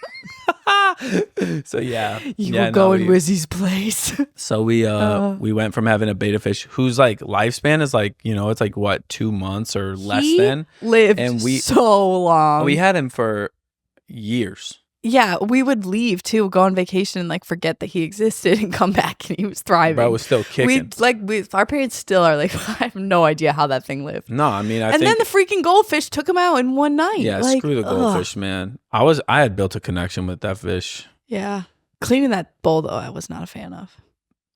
[SPEAKER 2] So
[SPEAKER 1] you will go in Wizzy's place.
[SPEAKER 2] So we went from having a beta fish whose like lifespan is like it's like what 2 months or less than
[SPEAKER 1] lived and so long.
[SPEAKER 2] We had him for years. Yeah,
[SPEAKER 1] we would leave too, go on vacation and like forget that he existed and come back and he was thriving.
[SPEAKER 2] Bro was still kicking.
[SPEAKER 1] Our parents still are like, I have no idea how that thing lived.
[SPEAKER 2] No, I mean,
[SPEAKER 1] then the freaking goldfish took him out in one night.
[SPEAKER 2] Yeah, screw the goldfish, man. I had built a connection with that fish.
[SPEAKER 1] Yeah, cleaning that bowl though, I was not a fan of.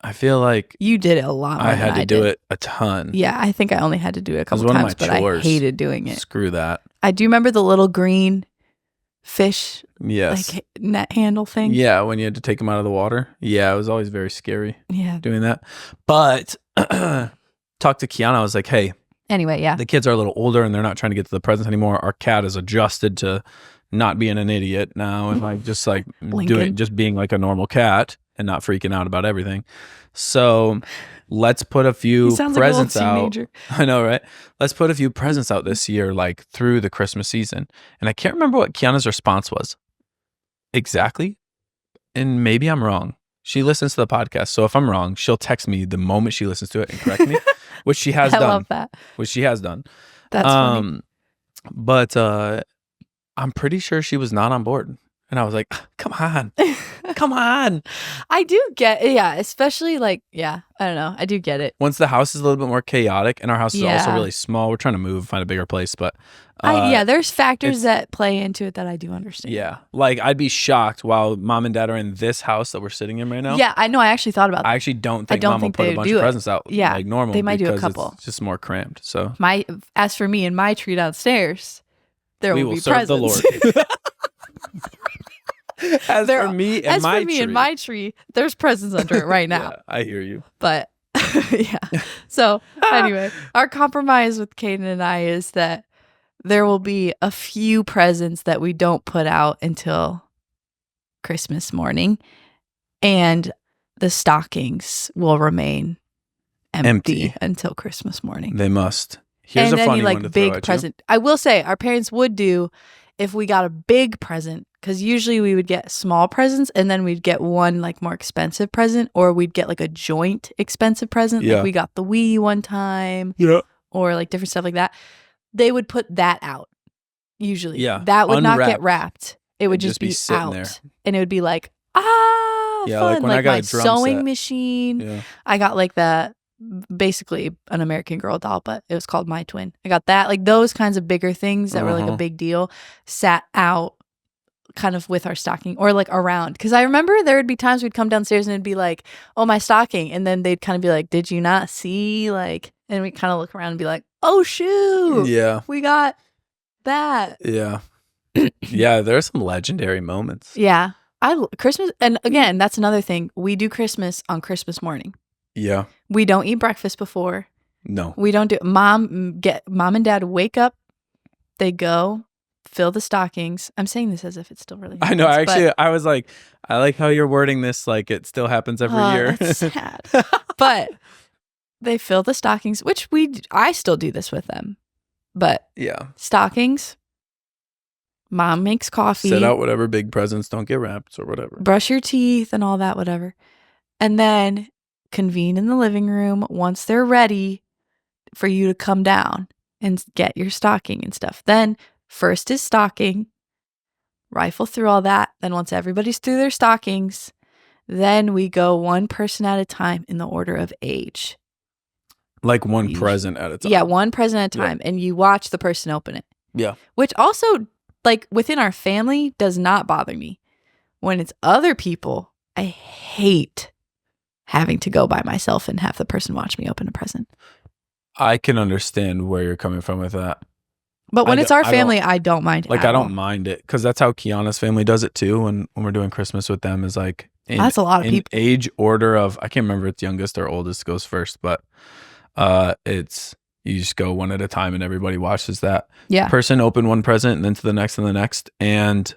[SPEAKER 2] I feel like
[SPEAKER 1] you did it a lot more
[SPEAKER 2] I had to do it a ton.
[SPEAKER 1] Yeah, I think I only had to do it a couple times, but I hated doing it.
[SPEAKER 2] Screw that.
[SPEAKER 1] I do remember the little green fish,
[SPEAKER 2] yes,
[SPEAKER 1] like net handle thing.
[SPEAKER 2] Yeah, when you had to take them out of the water. Yeah, it was always very scary.
[SPEAKER 1] Yeah,
[SPEAKER 2] doing that. But talked to Kiana. I was like, hey.
[SPEAKER 1] Anyway, yeah,
[SPEAKER 2] the kids are a little older and they're not trying to get to the presents anymore. Our cat is adjusted to not being an idiot now and like just like being like a normal cat and not freaking out about everything. So let's put a few presents out. I know, right? Let's put a few presents out this year, like through the Christmas season. And I can't remember what Kiana's response was exactly. And maybe I'm wrong. She listens to the podcast. So if I'm wrong, she'll text me the moment she listens to it and correct me, which she has done. I
[SPEAKER 1] love that.
[SPEAKER 2] Which she has done.
[SPEAKER 1] That's funny.
[SPEAKER 2] But I'm pretty sure she was not on board. And I was like, come on. Come on.
[SPEAKER 1] I do get it. Yeah. Especially like, I don't know. I do get it.
[SPEAKER 2] Once the house is a little bit more chaotic and our house is also really small. We're trying to move, find a bigger place. But
[SPEAKER 1] there's factors that play into it that I do understand.
[SPEAKER 2] Yeah. Like I'd be shocked while mom and dad are in this house that we're sitting in right now.
[SPEAKER 1] Yeah. I know. I actually thought about that.
[SPEAKER 2] I actually don't think mom will put a bunch of presents out like normal.
[SPEAKER 1] They might do a couple.
[SPEAKER 2] It's just more cramped. So
[SPEAKER 1] as for me and my tree downstairs, there will be
[SPEAKER 2] serve
[SPEAKER 1] presents.
[SPEAKER 2] The Lord. As for me and
[SPEAKER 1] my tree, there's presents under it right now.
[SPEAKER 2] Yeah, I hear you.
[SPEAKER 1] But yeah. So anyway, our compromise with Caden and I is that there will be a few presents that we don't put out until Christmas morning, and the stockings will remain empty until Christmas morning.
[SPEAKER 2] They must. Here's a funny one to throw at you.
[SPEAKER 1] I will say our parents would do if we got a big present because usually we would get small presents and then we'd get one like more expensive present, or we'd get like a joint expensive present.
[SPEAKER 2] Yeah.
[SPEAKER 1] Like we got the Wii one time,
[SPEAKER 2] Yeah.
[SPEAKER 1] or like different stuff like that. They would put that out usually.
[SPEAKER 2] Yeah.
[SPEAKER 1] That would not get
[SPEAKER 2] Unwrapped.
[SPEAKER 1] wrapped. It would
[SPEAKER 2] It'd
[SPEAKER 1] just
[SPEAKER 2] just be
[SPEAKER 1] be
[SPEAKER 2] sitting
[SPEAKER 1] out,
[SPEAKER 2] there.
[SPEAKER 1] and it would be like
[SPEAKER 2] Yeah,
[SPEAKER 1] fun.
[SPEAKER 2] like when I got
[SPEAKER 1] my
[SPEAKER 2] a drum
[SPEAKER 1] sewing
[SPEAKER 2] set.
[SPEAKER 1] machine.
[SPEAKER 2] Yeah.
[SPEAKER 1] I got like that, basically an American Girl doll, but it was called My Twin. I got that, like those kinds of bigger things that were like a big deal, sat out kind of with our stocking or like around. Because I remember there would be times we'd come downstairs and it'd be like, oh, my stocking. And then they'd kind of be like, did you not see? Like, and we kind of look around and be like, oh, shoot.
[SPEAKER 2] Yeah.
[SPEAKER 1] We got that.
[SPEAKER 2] Yeah. Yeah, there are some legendary moments.
[SPEAKER 1] Yeah. Christmas. And again, that's another thing. We do Christmas on Christmas morning.
[SPEAKER 2] Yeah.
[SPEAKER 1] We don't eat breakfast before.
[SPEAKER 2] No.
[SPEAKER 1] We don't do mom and dad wake up. They go fill the stockings. I'm saying this as if it's still really happens,
[SPEAKER 2] I know. Actually, I was like, I like how you're wording this like it still happens every year.
[SPEAKER 1] That's sad. But they fill the stockings, which I still do this with them. But
[SPEAKER 2] yeah.
[SPEAKER 1] Stockings. Mom makes coffee.
[SPEAKER 2] Set out whatever big presents don't get wrapped or whatever.
[SPEAKER 1] Brush your teeth and all that, whatever. And then convene in the living room once they're ready for you to come down and get your stocking and stuff. Then first is stocking, rifle through all that. Then once everybody's through their stockings, then we go one person at a time in the order of age.
[SPEAKER 2] Like one present at a time.
[SPEAKER 1] Yeah, one present at a time. Yeah. And you watch the person open it.
[SPEAKER 2] Yeah.
[SPEAKER 1] Which also, like within our family, does not bother me. When it's other people, I hate having to go by myself and have the person watch me open a present.
[SPEAKER 2] I can understand where you're coming from with that.
[SPEAKER 1] But when it's our family, I don't mind it.
[SPEAKER 2] Like, I don't mind it because that's how Kiana's family does it too. When we're doing Christmas with them, is like
[SPEAKER 1] that's a lot of people.
[SPEAKER 2] Age order of, I can't remember if it's youngest or oldest goes first, but it's you just go one at a time and everybody watches that person open one present and then to the next and the next, and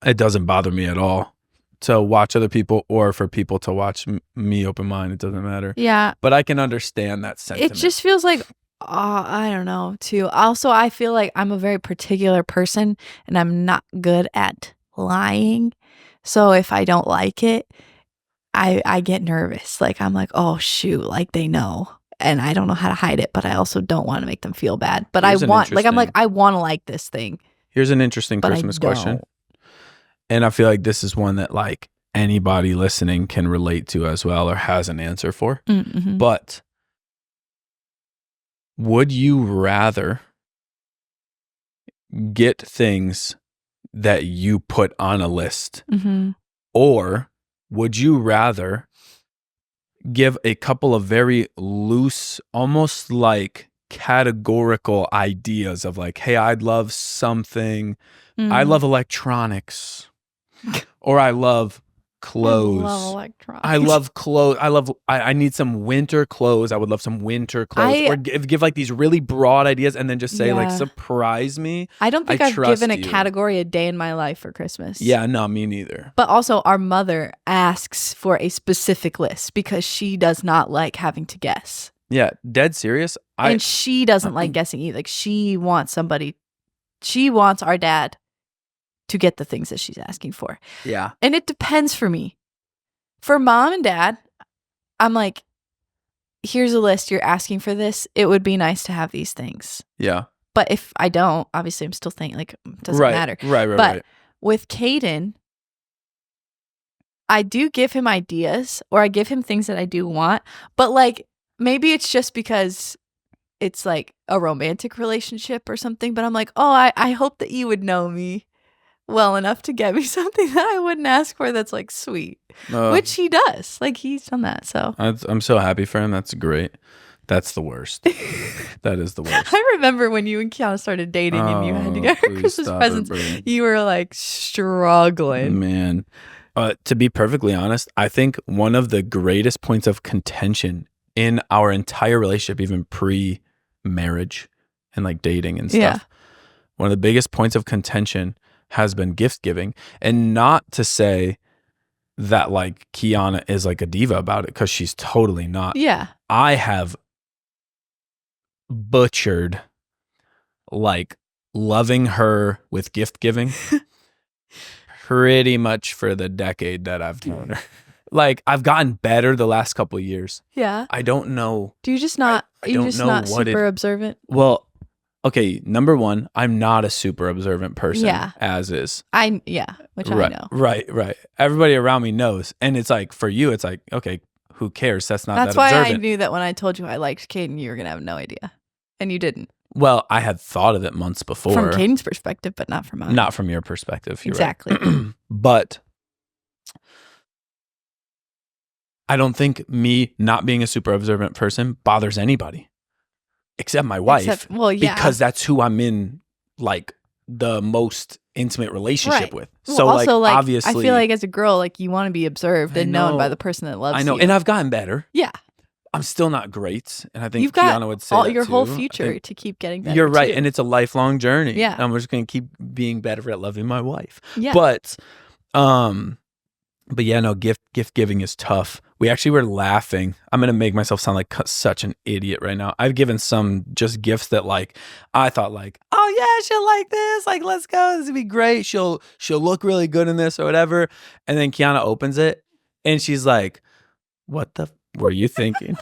[SPEAKER 2] it doesn't bother me at all to watch other people or for people to watch me open mine. It doesn't matter.
[SPEAKER 1] Yeah,
[SPEAKER 2] but I can understand that sentiment.
[SPEAKER 1] It just feels like I don't know too. Also, I feel like I'm a very particular person and I'm not good at lying. So if I don't like it, I get nervous. Like I'm like, oh shoot, like they know. And I don't know how to hide it, but I also don't want to make them feel bad. But I want to like this thing.
[SPEAKER 2] Here's an interesting Christmas question. And I feel like this is one that like anybody listening can relate to as well or has an answer for.
[SPEAKER 1] Mm-hmm.
[SPEAKER 2] But would you rather get things that you put on a list?
[SPEAKER 1] Mm-hmm.
[SPEAKER 2] Or would you rather give a couple of very loose, almost like categorical ideas of like, hey, I'd love something. Mm-hmm. I love electronics. Or I love clothes. I love clothes. I need some winter clothes. I would love some winter clothes. Or give like these really broad ideas and then just say like, surprise me.
[SPEAKER 1] I don't think I've given a category a day in my life for Christmas.
[SPEAKER 2] Yeah, no, me neither.
[SPEAKER 1] But also our mother asks for a specific list because she does not like having to guess.
[SPEAKER 2] Yeah, dead serious.
[SPEAKER 1] And she doesn't like guessing either. Like she wants our dad to get the things that she's asking for.
[SPEAKER 2] Yeah.
[SPEAKER 1] And it depends for me. For mom and dad, I'm like, here's a list. You're asking for this. It would be nice to have these things.
[SPEAKER 2] Yeah.
[SPEAKER 1] But if I don't, obviously I'm still thinking like, it doesn't matter.
[SPEAKER 2] Right.
[SPEAKER 1] With Caden, I do give him ideas or I give him things that I do want. But like, maybe it's just because it's like a romantic relationship or something. But I'm like, oh, I hope that you would know me well enough to get me something that I wouldn't ask for that's like sweet, which he does. Like he's done that. So
[SPEAKER 2] I'm so happy for him. That's great. That's the worst. That is the worst.
[SPEAKER 1] I remember when you and Kiana started dating and you had to get her Christmas presents. You were like struggling.
[SPEAKER 2] Man, to be perfectly honest, I think one of the greatest points of contention in our entire relationship, even pre-marriage and like dating and stuff, one of the biggest points of contention has been gift giving. And not to say that like Kiana is like a diva about it, because she's totally not.
[SPEAKER 1] Yeah.
[SPEAKER 2] I have butchered like loving her with gift giving pretty much for the decade that I've known her. Like, I've gotten better the last couple of years.
[SPEAKER 1] Yeah.
[SPEAKER 2] I don't know.
[SPEAKER 1] Do you just not?
[SPEAKER 2] I
[SPEAKER 1] you
[SPEAKER 2] don't
[SPEAKER 1] just
[SPEAKER 2] know
[SPEAKER 1] not
[SPEAKER 2] what
[SPEAKER 1] super observant?
[SPEAKER 2] Well, okay. Number one, I'm not a super observant person.
[SPEAKER 1] Yeah.
[SPEAKER 2] As is.
[SPEAKER 1] Which
[SPEAKER 2] right,
[SPEAKER 1] I know.
[SPEAKER 2] Right. Everybody around me knows, and it's like for you, it's like okay, who cares? That's not
[SPEAKER 1] That's
[SPEAKER 2] that
[SPEAKER 1] why
[SPEAKER 2] observant.
[SPEAKER 1] I knew that when I told you I liked Caden, you were gonna have no idea, and you didn't.
[SPEAKER 2] Well, I had thought of it months before.
[SPEAKER 1] From Caden's perspective, but not from mine.
[SPEAKER 2] Not from your perspective. You're
[SPEAKER 1] exactly.
[SPEAKER 2] Right. But I don't think me not being a super observant person bothers anybody except my wife. Because that's who I'm in like the most intimate relationship with.
[SPEAKER 1] Well,
[SPEAKER 2] so
[SPEAKER 1] also, like,
[SPEAKER 2] obviously
[SPEAKER 1] I feel like as a girl, like you want to be observed and known by the person that loves you.
[SPEAKER 2] I know. And I've gotten better.
[SPEAKER 1] Yeah.
[SPEAKER 2] I'm still not great. And I think
[SPEAKER 1] you've got
[SPEAKER 2] Kiana would say that
[SPEAKER 1] your
[SPEAKER 2] too.
[SPEAKER 1] whole future to keep getting better.
[SPEAKER 2] You're right.
[SPEAKER 1] Too.
[SPEAKER 2] And it's a lifelong journey.
[SPEAKER 1] Yeah.
[SPEAKER 2] And I'm just gonna keep being better at loving my wife.
[SPEAKER 1] Yeah.
[SPEAKER 2] But yeah, no, gift giving is tough. We actually were laughing. I'm going to make myself sound like such an idiot right now. I've given some just gifts that like, I thought like, oh yeah, she'll like this. Like, let's go. This would be great. She'll look really good in this or whatever. And then Kiana opens it and she's like, what the were you thinking?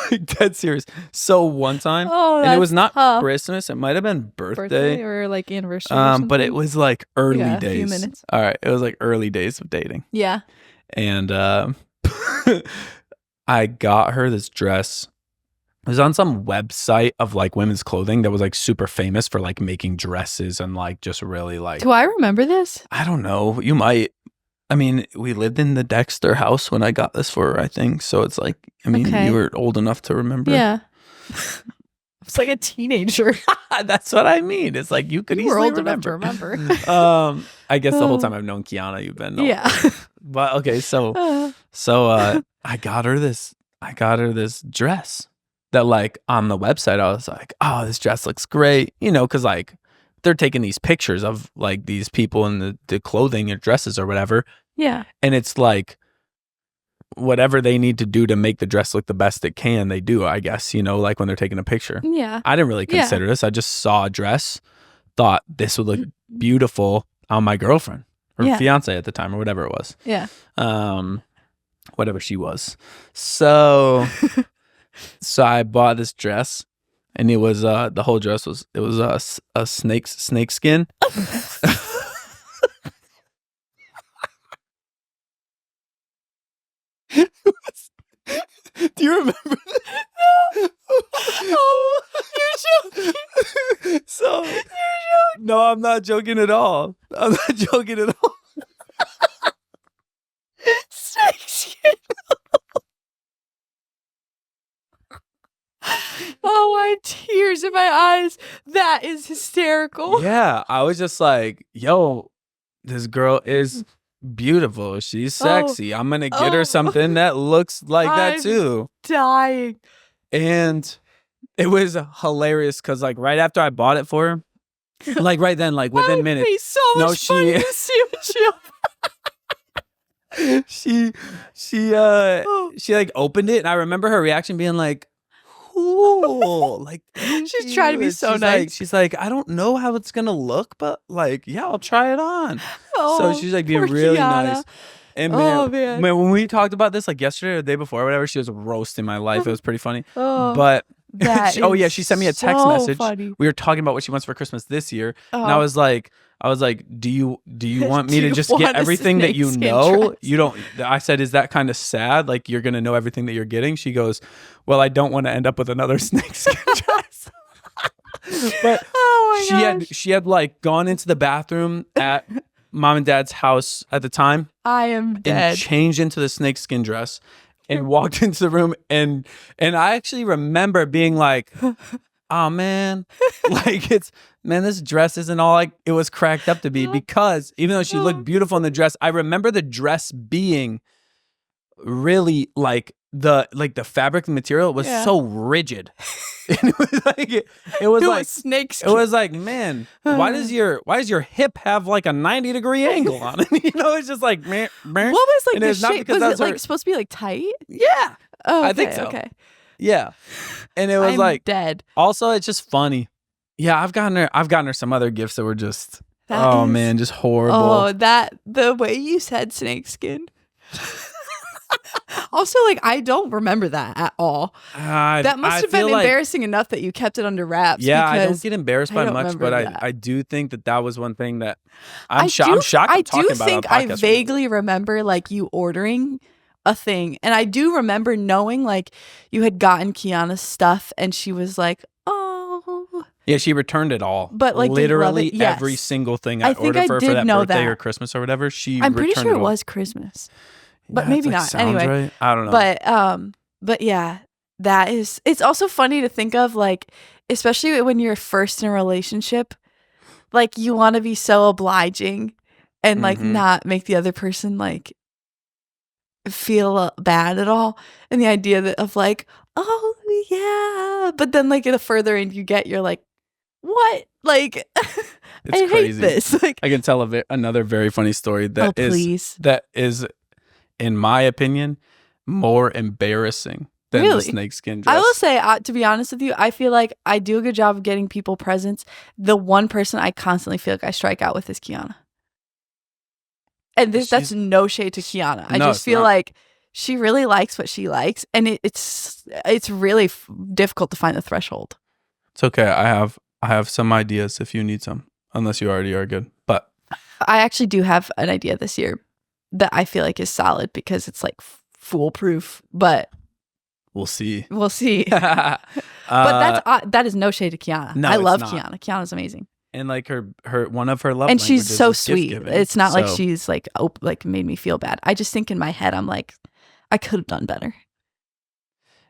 [SPEAKER 2] Like dead serious. So one time, and it was not Christmas. It might have been birthday
[SPEAKER 1] or like anniversary. Or
[SPEAKER 2] but it was like early days.
[SPEAKER 1] A few minutes.
[SPEAKER 2] All right, it was like early days of dating.
[SPEAKER 1] Yeah.
[SPEAKER 2] And I got her this dress. It was on some website of like women's clothing that was like super famous for like making dresses and like just really like.
[SPEAKER 1] Do I remember this?
[SPEAKER 2] I don't know. You might. I mean, we lived in the Dexter house when I got this for her, I think. So it's like, I mean, you were old enough to remember.
[SPEAKER 1] Yeah. It's like a teenager.
[SPEAKER 2] That's what I mean. It's like you could easily
[SPEAKER 1] old enough to remember.
[SPEAKER 2] I guess the whole time I've known Kiana, you've been.
[SPEAKER 1] Yeah.
[SPEAKER 2] But okay, so I got her this dress that like on the website I was like, oh, this dress looks great, you know, because like they're taking these pictures of like these people in the clothing or dresses or whatever.
[SPEAKER 1] Yeah.
[SPEAKER 2] And it's like whatever they need to do to make the dress look the best it can, they do, I guess, you know, like when they're taking a picture.
[SPEAKER 1] Yeah.
[SPEAKER 2] I didn't really consider this. I just saw a dress, thought this would look beautiful on my girlfriend or fiance at the time or whatever it was.
[SPEAKER 1] Yeah.
[SPEAKER 2] Whatever she was. So I bought this dress and it was the whole dress was a snake skin. Do you remember that? No. Oh, you're joking. So, you're joking. No, I'm not joking at all. I'm not joking at all.
[SPEAKER 1] Snake skin. Oh, I had tears in my eyes. That is hysterical.
[SPEAKER 2] Yeah, I was just like, yo, this girl is beautiful. She's sexy. I'm gonna get her something that looks like that too.
[SPEAKER 1] Dying.
[SPEAKER 2] And it was hilarious because like right after I bought it for her, like right then, like within minutes.
[SPEAKER 1] Be so much fun to see what
[SPEAKER 2] she like opened it and I remember her reaction being like, cool. Like
[SPEAKER 1] she's trying to be so nice.
[SPEAKER 2] She's like, I don't know how it's gonna look, but like, yeah, I'll try it on. So she's like being really nice. And man, when we talked about this like yesterday or the day before or whatever, she was roasting my life. It was pretty funny. But she sent me a text message.
[SPEAKER 1] Funny.
[SPEAKER 2] We were talking about what she wants for Christmas this year. And I was like, do you want me to just get everything that you know? Dress? You don't. I said, is that kind of sad? Like you're gonna know everything that you're getting? She goes, well, I don't want to end up with another snakeskin dress. But she had like gone into the bathroom at mom and dad's house at the time.
[SPEAKER 1] I am dead.
[SPEAKER 2] And changed into the snakeskin dress and walked into the room and I actually remember being like, oh man, like this dress isn't all like it was cracked up to be, because even though she looked beautiful in the dress, I remember the dress being really like the fabric and material was so rigid. And it was like it was like
[SPEAKER 1] snakes.
[SPEAKER 2] It was like, man, why does your hip have like a 90-degree angle on it? You know, it's just like meh, meh.
[SPEAKER 1] What was like
[SPEAKER 2] and
[SPEAKER 1] the
[SPEAKER 2] it's not
[SPEAKER 1] shape?
[SPEAKER 2] because
[SPEAKER 1] Was it
[SPEAKER 2] her...
[SPEAKER 1] like supposed to be like tight?
[SPEAKER 2] Yeah.
[SPEAKER 1] Oh, okay,
[SPEAKER 2] I think so.
[SPEAKER 1] Okay.
[SPEAKER 2] Yeah. And it was
[SPEAKER 1] I'm
[SPEAKER 2] like
[SPEAKER 1] dead.
[SPEAKER 2] Also, it's just funny. Yeah, I've gotten her some other gifts that were just Oh man, just horrible.
[SPEAKER 1] Oh, the way you said snakeskin. Also, like, I don't remember that at all. That must have been embarrassing enough that you kept it under wraps.
[SPEAKER 2] Yeah, I don't get embarrassed by much, but I do think that was one thing that I'm shocked. I do think
[SPEAKER 1] I vaguely remember like you ordering a thing, and I do remember knowing like you had gotten Kiana's stuff, and she was like, "Oh."
[SPEAKER 2] Yeah, she returned it all.
[SPEAKER 1] But like
[SPEAKER 2] literally every single thing I ordered for that birthday or Christmas or whatever, I'm
[SPEAKER 1] pretty sure it was Christmas. But maybe not. Anyway,
[SPEAKER 2] right. I don't know.
[SPEAKER 1] But yeah, it's also funny to think of, like, especially when you're first in a relationship, like you want to be so obliging and like not make the other person like feel bad at all. And the idea of like, oh yeah, but then like the further in you get, you're like, what? Like,
[SPEAKER 2] it's
[SPEAKER 1] I
[SPEAKER 2] crazy.
[SPEAKER 1] hate this. Like,
[SPEAKER 2] I can tell another very funny story that is, in my opinion, more embarrassing than the snakeskin dress.
[SPEAKER 1] I will say, to be honest with you, I feel like I do a good job of getting people presents. The one person I constantly feel like I strike out with is Kiana. And that's no shade to Kiana. I just feel like she really likes what she likes, and it's really difficult to find the threshold.
[SPEAKER 2] It's okay. I have some ideas if you need some, unless you already are good. But
[SPEAKER 1] I actually do have an idea this year that I feel like is solid because it's like foolproof, but
[SPEAKER 2] we'll see.
[SPEAKER 1] But that is no shade to Kiana. No, I love Kiana. Kiana's amazing.
[SPEAKER 2] And like her one of her love
[SPEAKER 1] languages, and she's so sweet.
[SPEAKER 2] Gift-giving.
[SPEAKER 1] It's not like she's like made me feel bad. I just think in my head I'm like, I could have done better.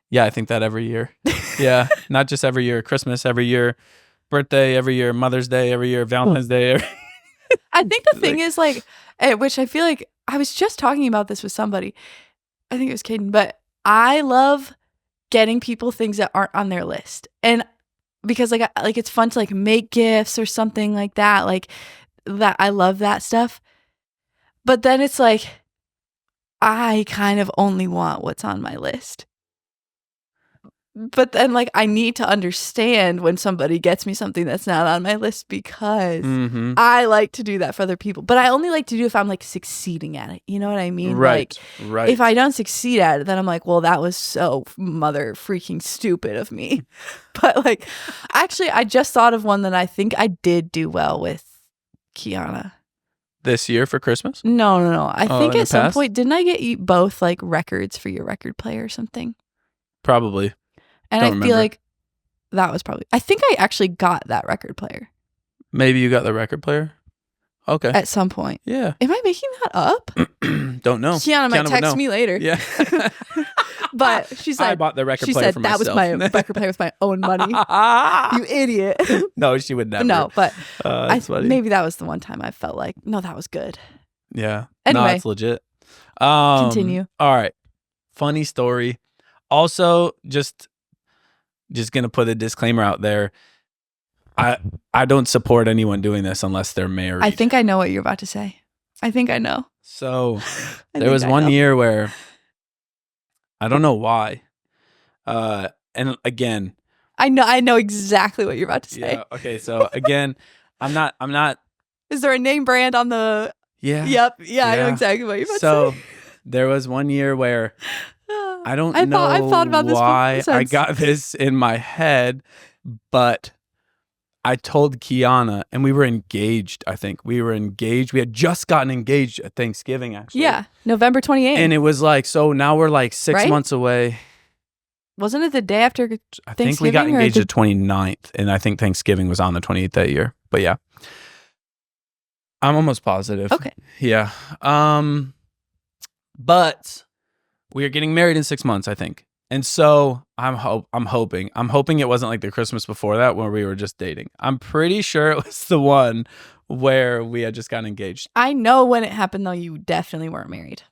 [SPEAKER 2] Yeah, I think that every year. Yeah, not just every year. Christmas every year, birthday every year, Mother's Day every year, Valentine's Day.
[SPEAKER 1] I think the thing is like, which I feel like I was just talking about this with somebody. I think it was Caden, but I love getting people things that aren't on their list, and because like it's fun to like make gifts or something like that. Like that, I love that stuff. But then it's like I kind of only want what's on my list. But then, like, I need to understand when somebody gets me something that's not on my list because I like to do that for other people. But I only like to do if I'm, like, succeeding at it. You know what I mean?
[SPEAKER 2] Right,
[SPEAKER 1] like,
[SPEAKER 2] right.
[SPEAKER 1] If I don't succeed at it, then I'm like, well, that was so mother freaking stupid of me. But, like, actually, I just thought of one that I think I did do well with Kiana.
[SPEAKER 2] This year for Christmas?
[SPEAKER 1] No. I think at some point, didn't I get you both, like, records for your record player or something?
[SPEAKER 2] Probably.
[SPEAKER 1] And I feel like that was probably... I think I actually got that record player.
[SPEAKER 2] Maybe you got the record player? Okay.
[SPEAKER 1] At some point.
[SPEAKER 2] Yeah.
[SPEAKER 1] Am I making that up?
[SPEAKER 2] Don't know.
[SPEAKER 1] Kiana might text me later.
[SPEAKER 2] Yeah.
[SPEAKER 1] But she's like...
[SPEAKER 2] I bought the record player for myself.
[SPEAKER 1] That was my record player with my own money. You idiot.
[SPEAKER 2] No, she would never.
[SPEAKER 1] No, but
[SPEAKER 2] maybe
[SPEAKER 1] that was the one time I felt like, no, that was good.
[SPEAKER 2] Yeah.
[SPEAKER 1] Anyway.
[SPEAKER 2] No, it's legit.
[SPEAKER 1] Continue.
[SPEAKER 2] All right. Funny story. Also, just gonna put a disclaimer out there. I don't support anyone doing this unless they're married.
[SPEAKER 1] I think I know what you're about to say. I think I know.
[SPEAKER 2] So there was one year where I don't know why. And again,
[SPEAKER 1] I know exactly what you're about to say.
[SPEAKER 2] Yeah, okay, so again, I'm not
[SPEAKER 1] Is there a name brand on the
[SPEAKER 2] Yeah.
[SPEAKER 1] Yep. Yeah, I know exactly what you're about to say.
[SPEAKER 2] So there was one year where I don't know
[SPEAKER 1] I've thought about this
[SPEAKER 2] why I got this in my head, but I told Kiana, and we were engaged, I think. We had just gotten engaged at Thanksgiving, actually.
[SPEAKER 1] Yeah, November 28th.
[SPEAKER 2] And it was like, so now we're like 6 months away.
[SPEAKER 1] Wasn't it the day after Thanksgiving?
[SPEAKER 2] I think we got engaged the 29th, and I think Thanksgiving was on the 28th that year. But yeah. I'm almost positive.
[SPEAKER 1] Okay.
[SPEAKER 2] Yeah. But we are getting married in 6 months, I think. And so I'm hoping it wasn't like the Christmas before that where we were just dating. I'm pretty sure it was the one where we had just gotten engaged.
[SPEAKER 1] I know when it happened, though, you definitely weren't married.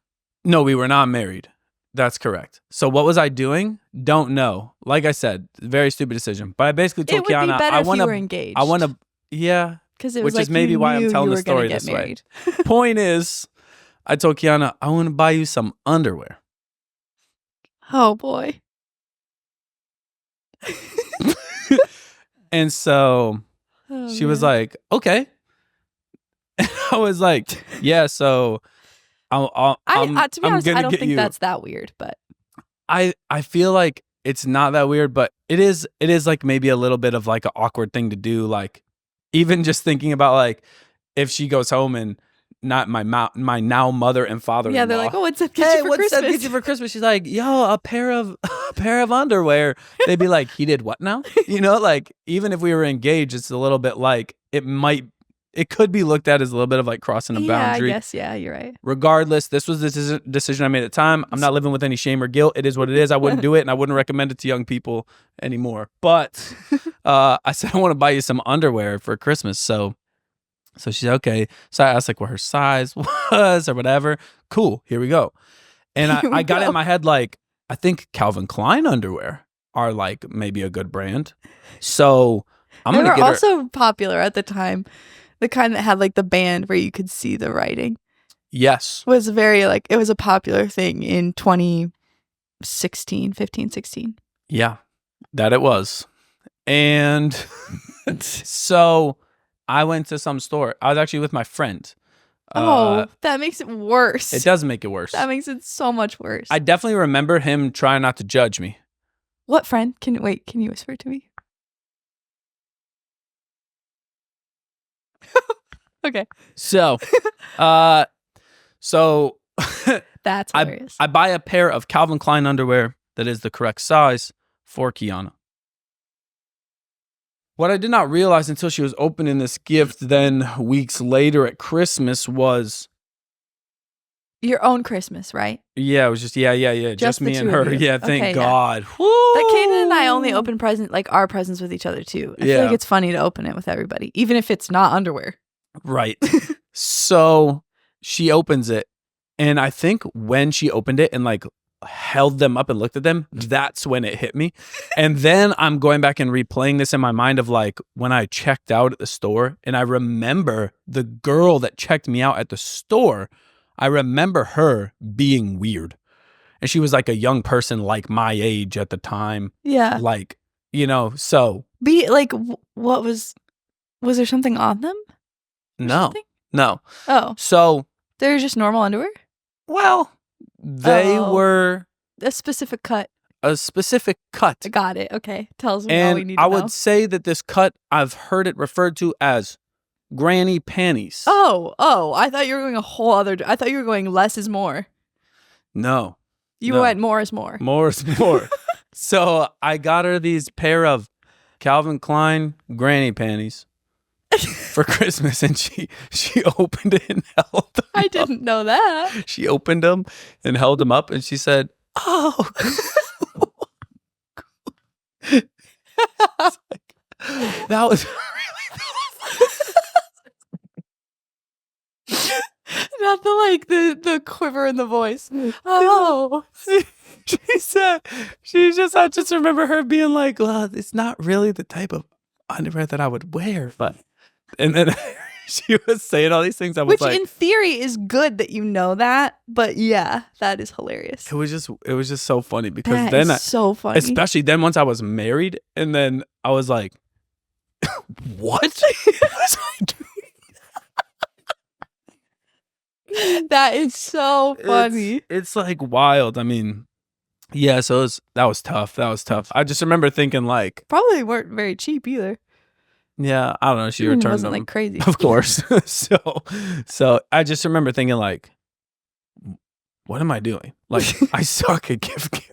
[SPEAKER 2] No, we were not married. That's correct. So what was I doing? Don't know. Like I said, very stupid decision. But I basically told Kiana,
[SPEAKER 1] it would be better if you were engaged.
[SPEAKER 2] I want to, yeah.
[SPEAKER 1] Because it was
[SPEAKER 2] which
[SPEAKER 1] like
[SPEAKER 2] is maybe why I'm telling the story this way. Point is, I told Kiana, I want to buy you some underwear.
[SPEAKER 1] Oh, boy.
[SPEAKER 2] And so she was like, okay. I was like, yeah, so
[SPEAKER 1] to be honest, I don't think
[SPEAKER 2] you.
[SPEAKER 1] that's that weird, but
[SPEAKER 2] I feel like it's not that weird, but it is like maybe a little bit of like an awkward thing to do. Like even just thinking about like if she goes home and not my now mother and father.
[SPEAKER 1] Yeah, they're like, oh, what's up, get you for Christmas?
[SPEAKER 2] What's up, get you for Christmas? She's like, yo, a pair of underwear. They'd be like, he did what now? You know, like even if we were engaged, it's a little bit like it could be looked at as a little bit of like crossing a boundary.
[SPEAKER 1] Yeah, I guess. Yeah, you're right.
[SPEAKER 2] Regardless, this was the decision I made at the time. I'm not living with any shame or guilt. It is what it is. I wouldn't do it, and I wouldn't recommend it to young people anymore. But I said, I want to buy you some underwear for Christmas. So she said, okay. So I asked like what her size was or whatever. Cool. Here we go. And I got it in my head like, I think Calvin Klein underwear are like maybe a good brand. So I'm going to get her.
[SPEAKER 1] They were also popular at the time. The kind that had like the band where you could see the writing.
[SPEAKER 2] Yes.
[SPEAKER 1] Was very like, it was a popular thing in 2016, 15, 16.
[SPEAKER 2] Yeah, that it was. And so I went to some store. I was actually with my friend.
[SPEAKER 1] That makes it worse.
[SPEAKER 2] It does make it worse.
[SPEAKER 1] That makes it so much worse.
[SPEAKER 2] I definitely remember him trying not to judge me.
[SPEAKER 1] What friend? Can you whisper to me? Okay.
[SPEAKER 2] So,
[SPEAKER 1] that's hilarious.
[SPEAKER 2] I buy a pair of Calvin Klein underwear that is the correct size for Kiana. What I did not realize until she was opening this gift then weeks later at Christmas was
[SPEAKER 1] your own Christmas, right?
[SPEAKER 2] Yeah, it was just just me and her. Yeah, thank God.
[SPEAKER 1] Yeah. That Kaden and I only open our presents with each other too. I feel like it's funny to open it with everybody, even if it's not underwear.
[SPEAKER 2] Right. So she opens it, and I think when she opened it and like held them up and looked at them, that's when it hit me. And then I'm going back and replaying this in my mind of like when I checked out at the store, and I remember the girl that checked me out at the store. I remember her being weird, and she was like a young person like my age at the time.
[SPEAKER 1] Yeah.
[SPEAKER 2] Like, you know, so
[SPEAKER 1] what was there something on them?
[SPEAKER 2] No.
[SPEAKER 1] Oh.
[SPEAKER 2] So
[SPEAKER 1] they're just normal underwear?
[SPEAKER 2] Well, they were
[SPEAKER 1] a specific cut.
[SPEAKER 2] A specific cut.
[SPEAKER 1] Got it. Okay. Tells me all we need to know.
[SPEAKER 2] I would say that this cut, I've heard it referred to as granny panties.
[SPEAKER 1] Oh, I thought you were going I thought you were going less is more.
[SPEAKER 2] No.
[SPEAKER 1] You went more is more.
[SPEAKER 2] More is more. So I got her these pair of Calvin Klein granny panties for Christmas, and she opened it and held them
[SPEAKER 1] I didn't know that.
[SPEAKER 2] She opened them and held them up, and she said, oh. That was
[SPEAKER 1] not the quiver in the voice. Oh.
[SPEAKER 2] I just remember her being like, well, it's not really the type of underwear that I would wear, but and then she was saying all these things. I was
[SPEAKER 1] Which in theory is good that you know that, but yeah, that is hilarious.
[SPEAKER 2] It was just so funny because
[SPEAKER 1] that
[SPEAKER 2] then
[SPEAKER 1] is so funny.
[SPEAKER 2] Especially then once I was married, and then I was like, what? What was I doing?
[SPEAKER 1] That is so funny.
[SPEAKER 2] It's like wild. I mean, yeah, so that was tough. I just remember thinking like
[SPEAKER 1] probably weren't very cheap either.
[SPEAKER 2] Yeah, I don't know. She returned
[SPEAKER 1] wasn't
[SPEAKER 2] them,
[SPEAKER 1] like crazy.
[SPEAKER 2] of course. So I just remember thinking like, what am I doing? Like, I suck at gift.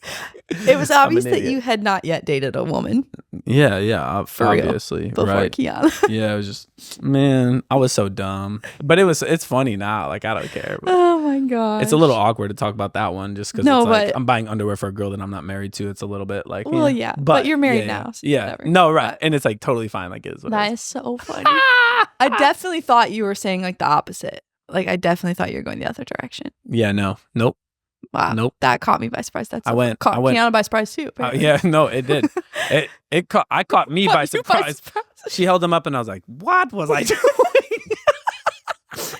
[SPEAKER 1] It was obvious that you had not yet dated a woman.
[SPEAKER 2] Yeah,
[SPEAKER 1] real,
[SPEAKER 2] obviously,
[SPEAKER 1] before
[SPEAKER 2] right?
[SPEAKER 1] Kiana.
[SPEAKER 2] Yeah, it was just, man, I was so dumb. But it's funny now. Like, I don't care.
[SPEAKER 1] Oh my god,
[SPEAKER 2] it's a little awkward to talk about that one just because I'm buying underwear for a girl that I'm not married to. It's a little bit like,
[SPEAKER 1] well, yeah, but you're married now. So whatever.
[SPEAKER 2] No, right, and it's like totally fine. Like, it is what
[SPEAKER 1] that
[SPEAKER 2] it
[SPEAKER 1] is so funny. I definitely thought you were saying like the opposite. Like, I definitely thought you were going the other direction.
[SPEAKER 2] Yeah, nope.
[SPEAKER 1] Wow.
[SPEAKER 2] Nope.
[SPEAKER 1] That caught me by surprise.
[SPEAKER 2] I went
[SPEAKER 1] Kiana by surprise too.
[SPEAKER 2] Yeah, no, it did. I caught me by surprise. She held them up and I was like, what was I doing?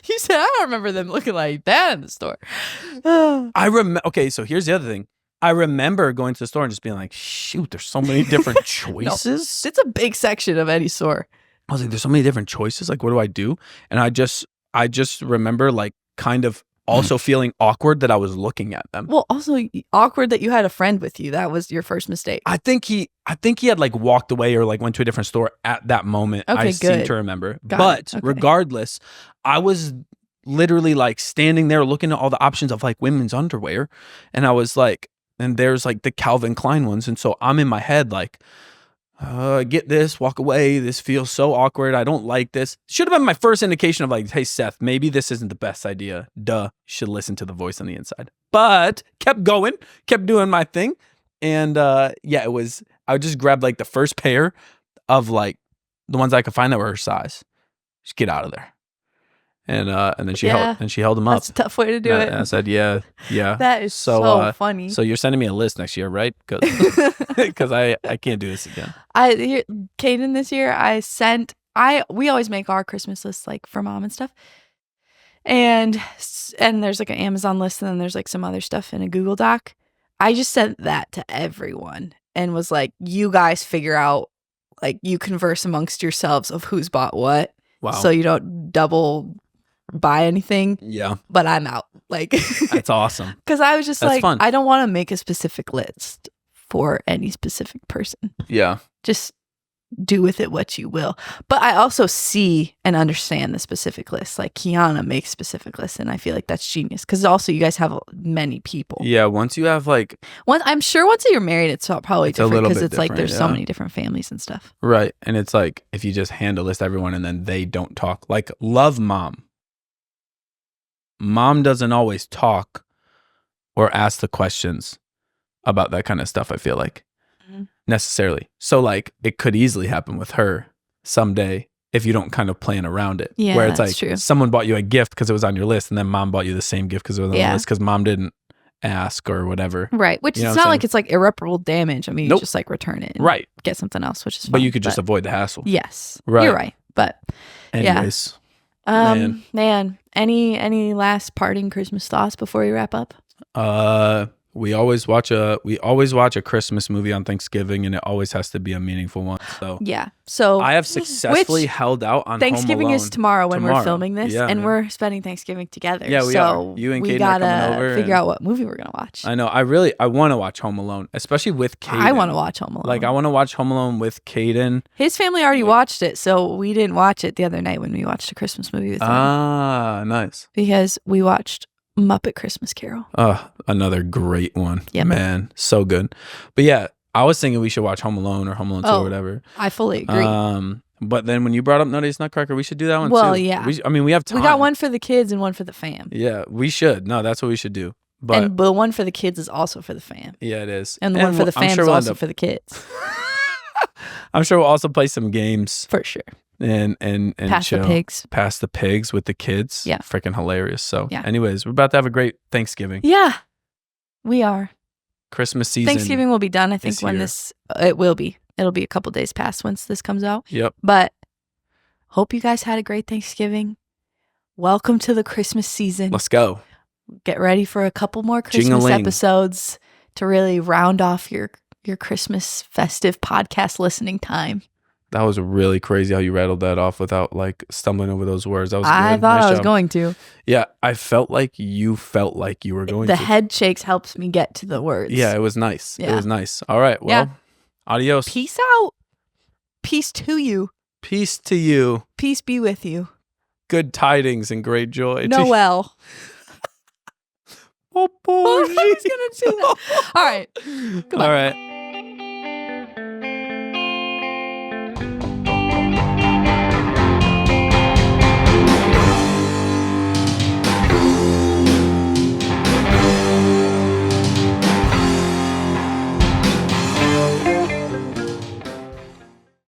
[SPEAKER 1] You said, I don't remember them looking like that in the store.
[SPEAKER 2] Okay, so here's the other thing. I remember going to the store and just being like, shoot, there's so many different choices.
[SPEAKER 1] It's a big section of any store.
[SPEAKER 2] I was like, there's so many different choices. Like, what do I do? And I I just remember like kind of also feeling awkward that I was looking at them.
[SPEAKER 1] Well, also awkward that you had a friend with you. That was your first mistake.
[SPEAKER 2] I think he had like walked away or like went to a different store at that moment.
[SPEAKER 1] Okay,
[SPEAKER 2] I seem
[SPEAKER 1] good.
[SPEAKER 2] to remember.
[SPEAKER 1] Got
[SPEAKER 2] But
[SPEAKER 1] it. Okay.
[SPEAKER 2] regardless, I was literally like standing there looking at all the options of like women's underwear, and I was like, and there's like the Calvin Klein ones, and so I'm in my head like, get this, walk away. This feels so awkward. I don't like this. Should have been my first indication of like, hey, Seth, maybe this isn't the best idea. Duh. You should listen to the voice on the inside. But kept going, kept doing my thing. And it was, I just grabbed like the first pair of like the ones I could find that were her size. Just get out of there. And then she held them up.
[SPEAKER 1] That's a tough way to do it.
[SPEAKER 2] And I said, yeah.
[SPEAKER 1] That is so funny.
[SPEAKER 2] So you're sending me a list next year, right? Because I can't do this again.
[SPEAKER 1] Caden, this year we always make our Christmas lists like for mom and stuff. And there's like an Amazon list, and then there's like some other stuff in a Google Doc. I just sent that to everyone and was like, you guys figure out, like, you converse amongst yourselves of who's bought what.
[SPEAKER 2] Wow.
[SPEAKER 1] So you don't double buy anything.
[SPEAKER 2] Yeah.
[SPEAKER 1] But I'm out. Like,
[SPEAKER 2] that's awesome.
[SPEAKER 1] Because I was just
[SPEAKER 2] That's
[SPEAKER 1] like,
[SPEAKER 2] fun.
[SPEAKER 1] I don't want to make a specific list for any specific person.
[SPEAKER 2] Yeah.
[SPEAKER 1] Just do with it what you will. But I also see and understand the specific list. Like Kiana makes specific lists, and I feel like that's genius because also you guys have many people.
[SPEAKER 2] Yeah, once you have like
[SPEAKER 1] I'm sure once you're married, it's probably different because it's like there's so
[SPEAKER 2] yeah.
[SPEAKER 1] many different families and stuff.
[SPEAKER 2] Right, and it's like if you just hand a list to everyone and then they don't talk. Like love mom. Mom doesn't always talk or ask the questions about that kind of stuff. I feel like. Necessarily. So like it could easily happen with her someday if you don't kind of plan around it.
[SPEAKER 1] Yeah,
[SPEAKER 2] where it's
[SPEAKER 1] that's
[SPEAKER 2] like
[SPEAKER 1] true.
[SPEAKER 2] Someone bought you a gift because it was on your list, and then mom bought you the same gift because it was on the list because mom didn't ask or whatever.
[SPEAKER 1] Right. Which it's not like it's like irreparable damage. I mean, you just like return it and get something else, which is fine.
[SPEAKER 2] But you could just avoid the hassle.
[SPEAKER 1] Yes.
[SPEAKER 2] Right.
[SPEAKER 1] You're right. But
[SPEAKER 2] anyways.
[SPEAKER 1] Yeah. Man. Any last parting Christmas thoughts before we wrap up?
[SPEAKER 2] We always watch a Christmas movie on Thanksgiving, and it always has to be a meaningful one. So
[SPEAKER 1] yeah. So
[SPEAKER 2] I have successfully held out on
[SPEAKER 1] Thanksgiving
[SPEAKER 2] Home Alone
[SPEAKER 1] is tomorrow when we're filming this,
[SPEAKER 2] and
[SPEAKER 1] we're spending Thanksgiving together.
[SPEAKER 2] Yeah, we are. You and Kaden are coming over.
[SPEAKER 1] Figure out what movie we're gonna watch.
[SPEAKER 2] I know. I want to watch Home Alone, especially with Kaden.
[SPEAKER 1] I want to watch Home Alone.
[SPEAKER 2] Like I want to watch Home Alone with Kaden.
[SPEAKER 1] His family already watched it, so we didn't watch it the other night when we watched a Christmas movie with them.
[SPEAKER 2] Ah, nice.
[SPEAKER 1] Because we watched Muppet Christmas Carol.
[SPEAKER 2] Oh, another great one.
[SPEAKER 1] Yeah,
[SPEAKER 2] man, so good. But yeah, I was thinking we should watch Home Alone or Home Alone 2 or whatever.
[SPEAKER 1] I fully agree.
[SPEAKER 2] But then when you brought up Nutty's Nutcracker, we should do that one too.
[SPEAKER 1] Well, yeah.
[SPEAKER 2] We have time.
[SPEAKER 1] We got one for the kids and one for the fam.
[SPEAKER 2] Yeah, we should. No, that's what we should do. But
[SPEAKER 1] the one for the kids is also for the fam.
[SPEAKER 2] Yeah, it is.
[SPEAKER 1] And the one for the fam is also for the kids.
[SPEAKER 2] I'm sure we'll also play some games.
[SPEAKER 1] For sure.
[SPEAKER 2] And
[SPEAKER 1] Pass
[SPEAKER 2] the pigs with the kids.
[SPEAKER 1] Yeah.
[SPEAKER 2] Freaking hilarious. So
[SPEAKER 1] yeah.
[SPEAKER 2] Anyways, we're about to have a great Thanksgiving.
[SPEAKER 1] Yeah. We are.
[SPEAKER 2] Christmas season.
[SPEAKER 1] Thanksgiving will be done, I think, when it will be. It'll be a couple days past once this comes out.
[SPEAKER 2] Yep.
[SPEAKER 1] But hope you guys had a great Thanksgiving. Welcome to the Christmas season.
[SPEAKER 2] Let's go.
[SPEAKER 1] Get ready for a couple more Christmas
[SPEAKER 2] Jing-a-ling.
[SPEAKER 1] episodes to really round off your Christmas festive podcast listening time.
[SPEAKER 2] That was really crazy how you rattled that off without like stumbling over those words. That was
[SPEAKER 1] I
[SPEAKER 2] good.
[SPEAKER 1] thought
[SPEAKER 2] Nice
[SPEAKER 1] I was
[SPEAKER 2] job.
[SPEAKER 1] going to.
[SPEAKER 2] Yeah, I felt like you were going to.
[SPEAKER 1] The head shakes helps me get to the words.
[SPEAKER 2] Yeah, it was nice.
[SPEAKER 1] Yeah.
[SPEAKER 2] It was nice. All right. Well, adios.
[SPEAKER 1] Peace out. Peace to you.
[SPEAKER 2] Peace to you.
[SPEAKER 1] Peace be with you.
[SPEAKER 2] Good tidings and great joy.
[SPEAKER 1] Noel.
[SPEAKER 2] Oh,
[SPEAKER 1] I was going to do that. All right. Goodbye.
[SPEAKER 2] All right.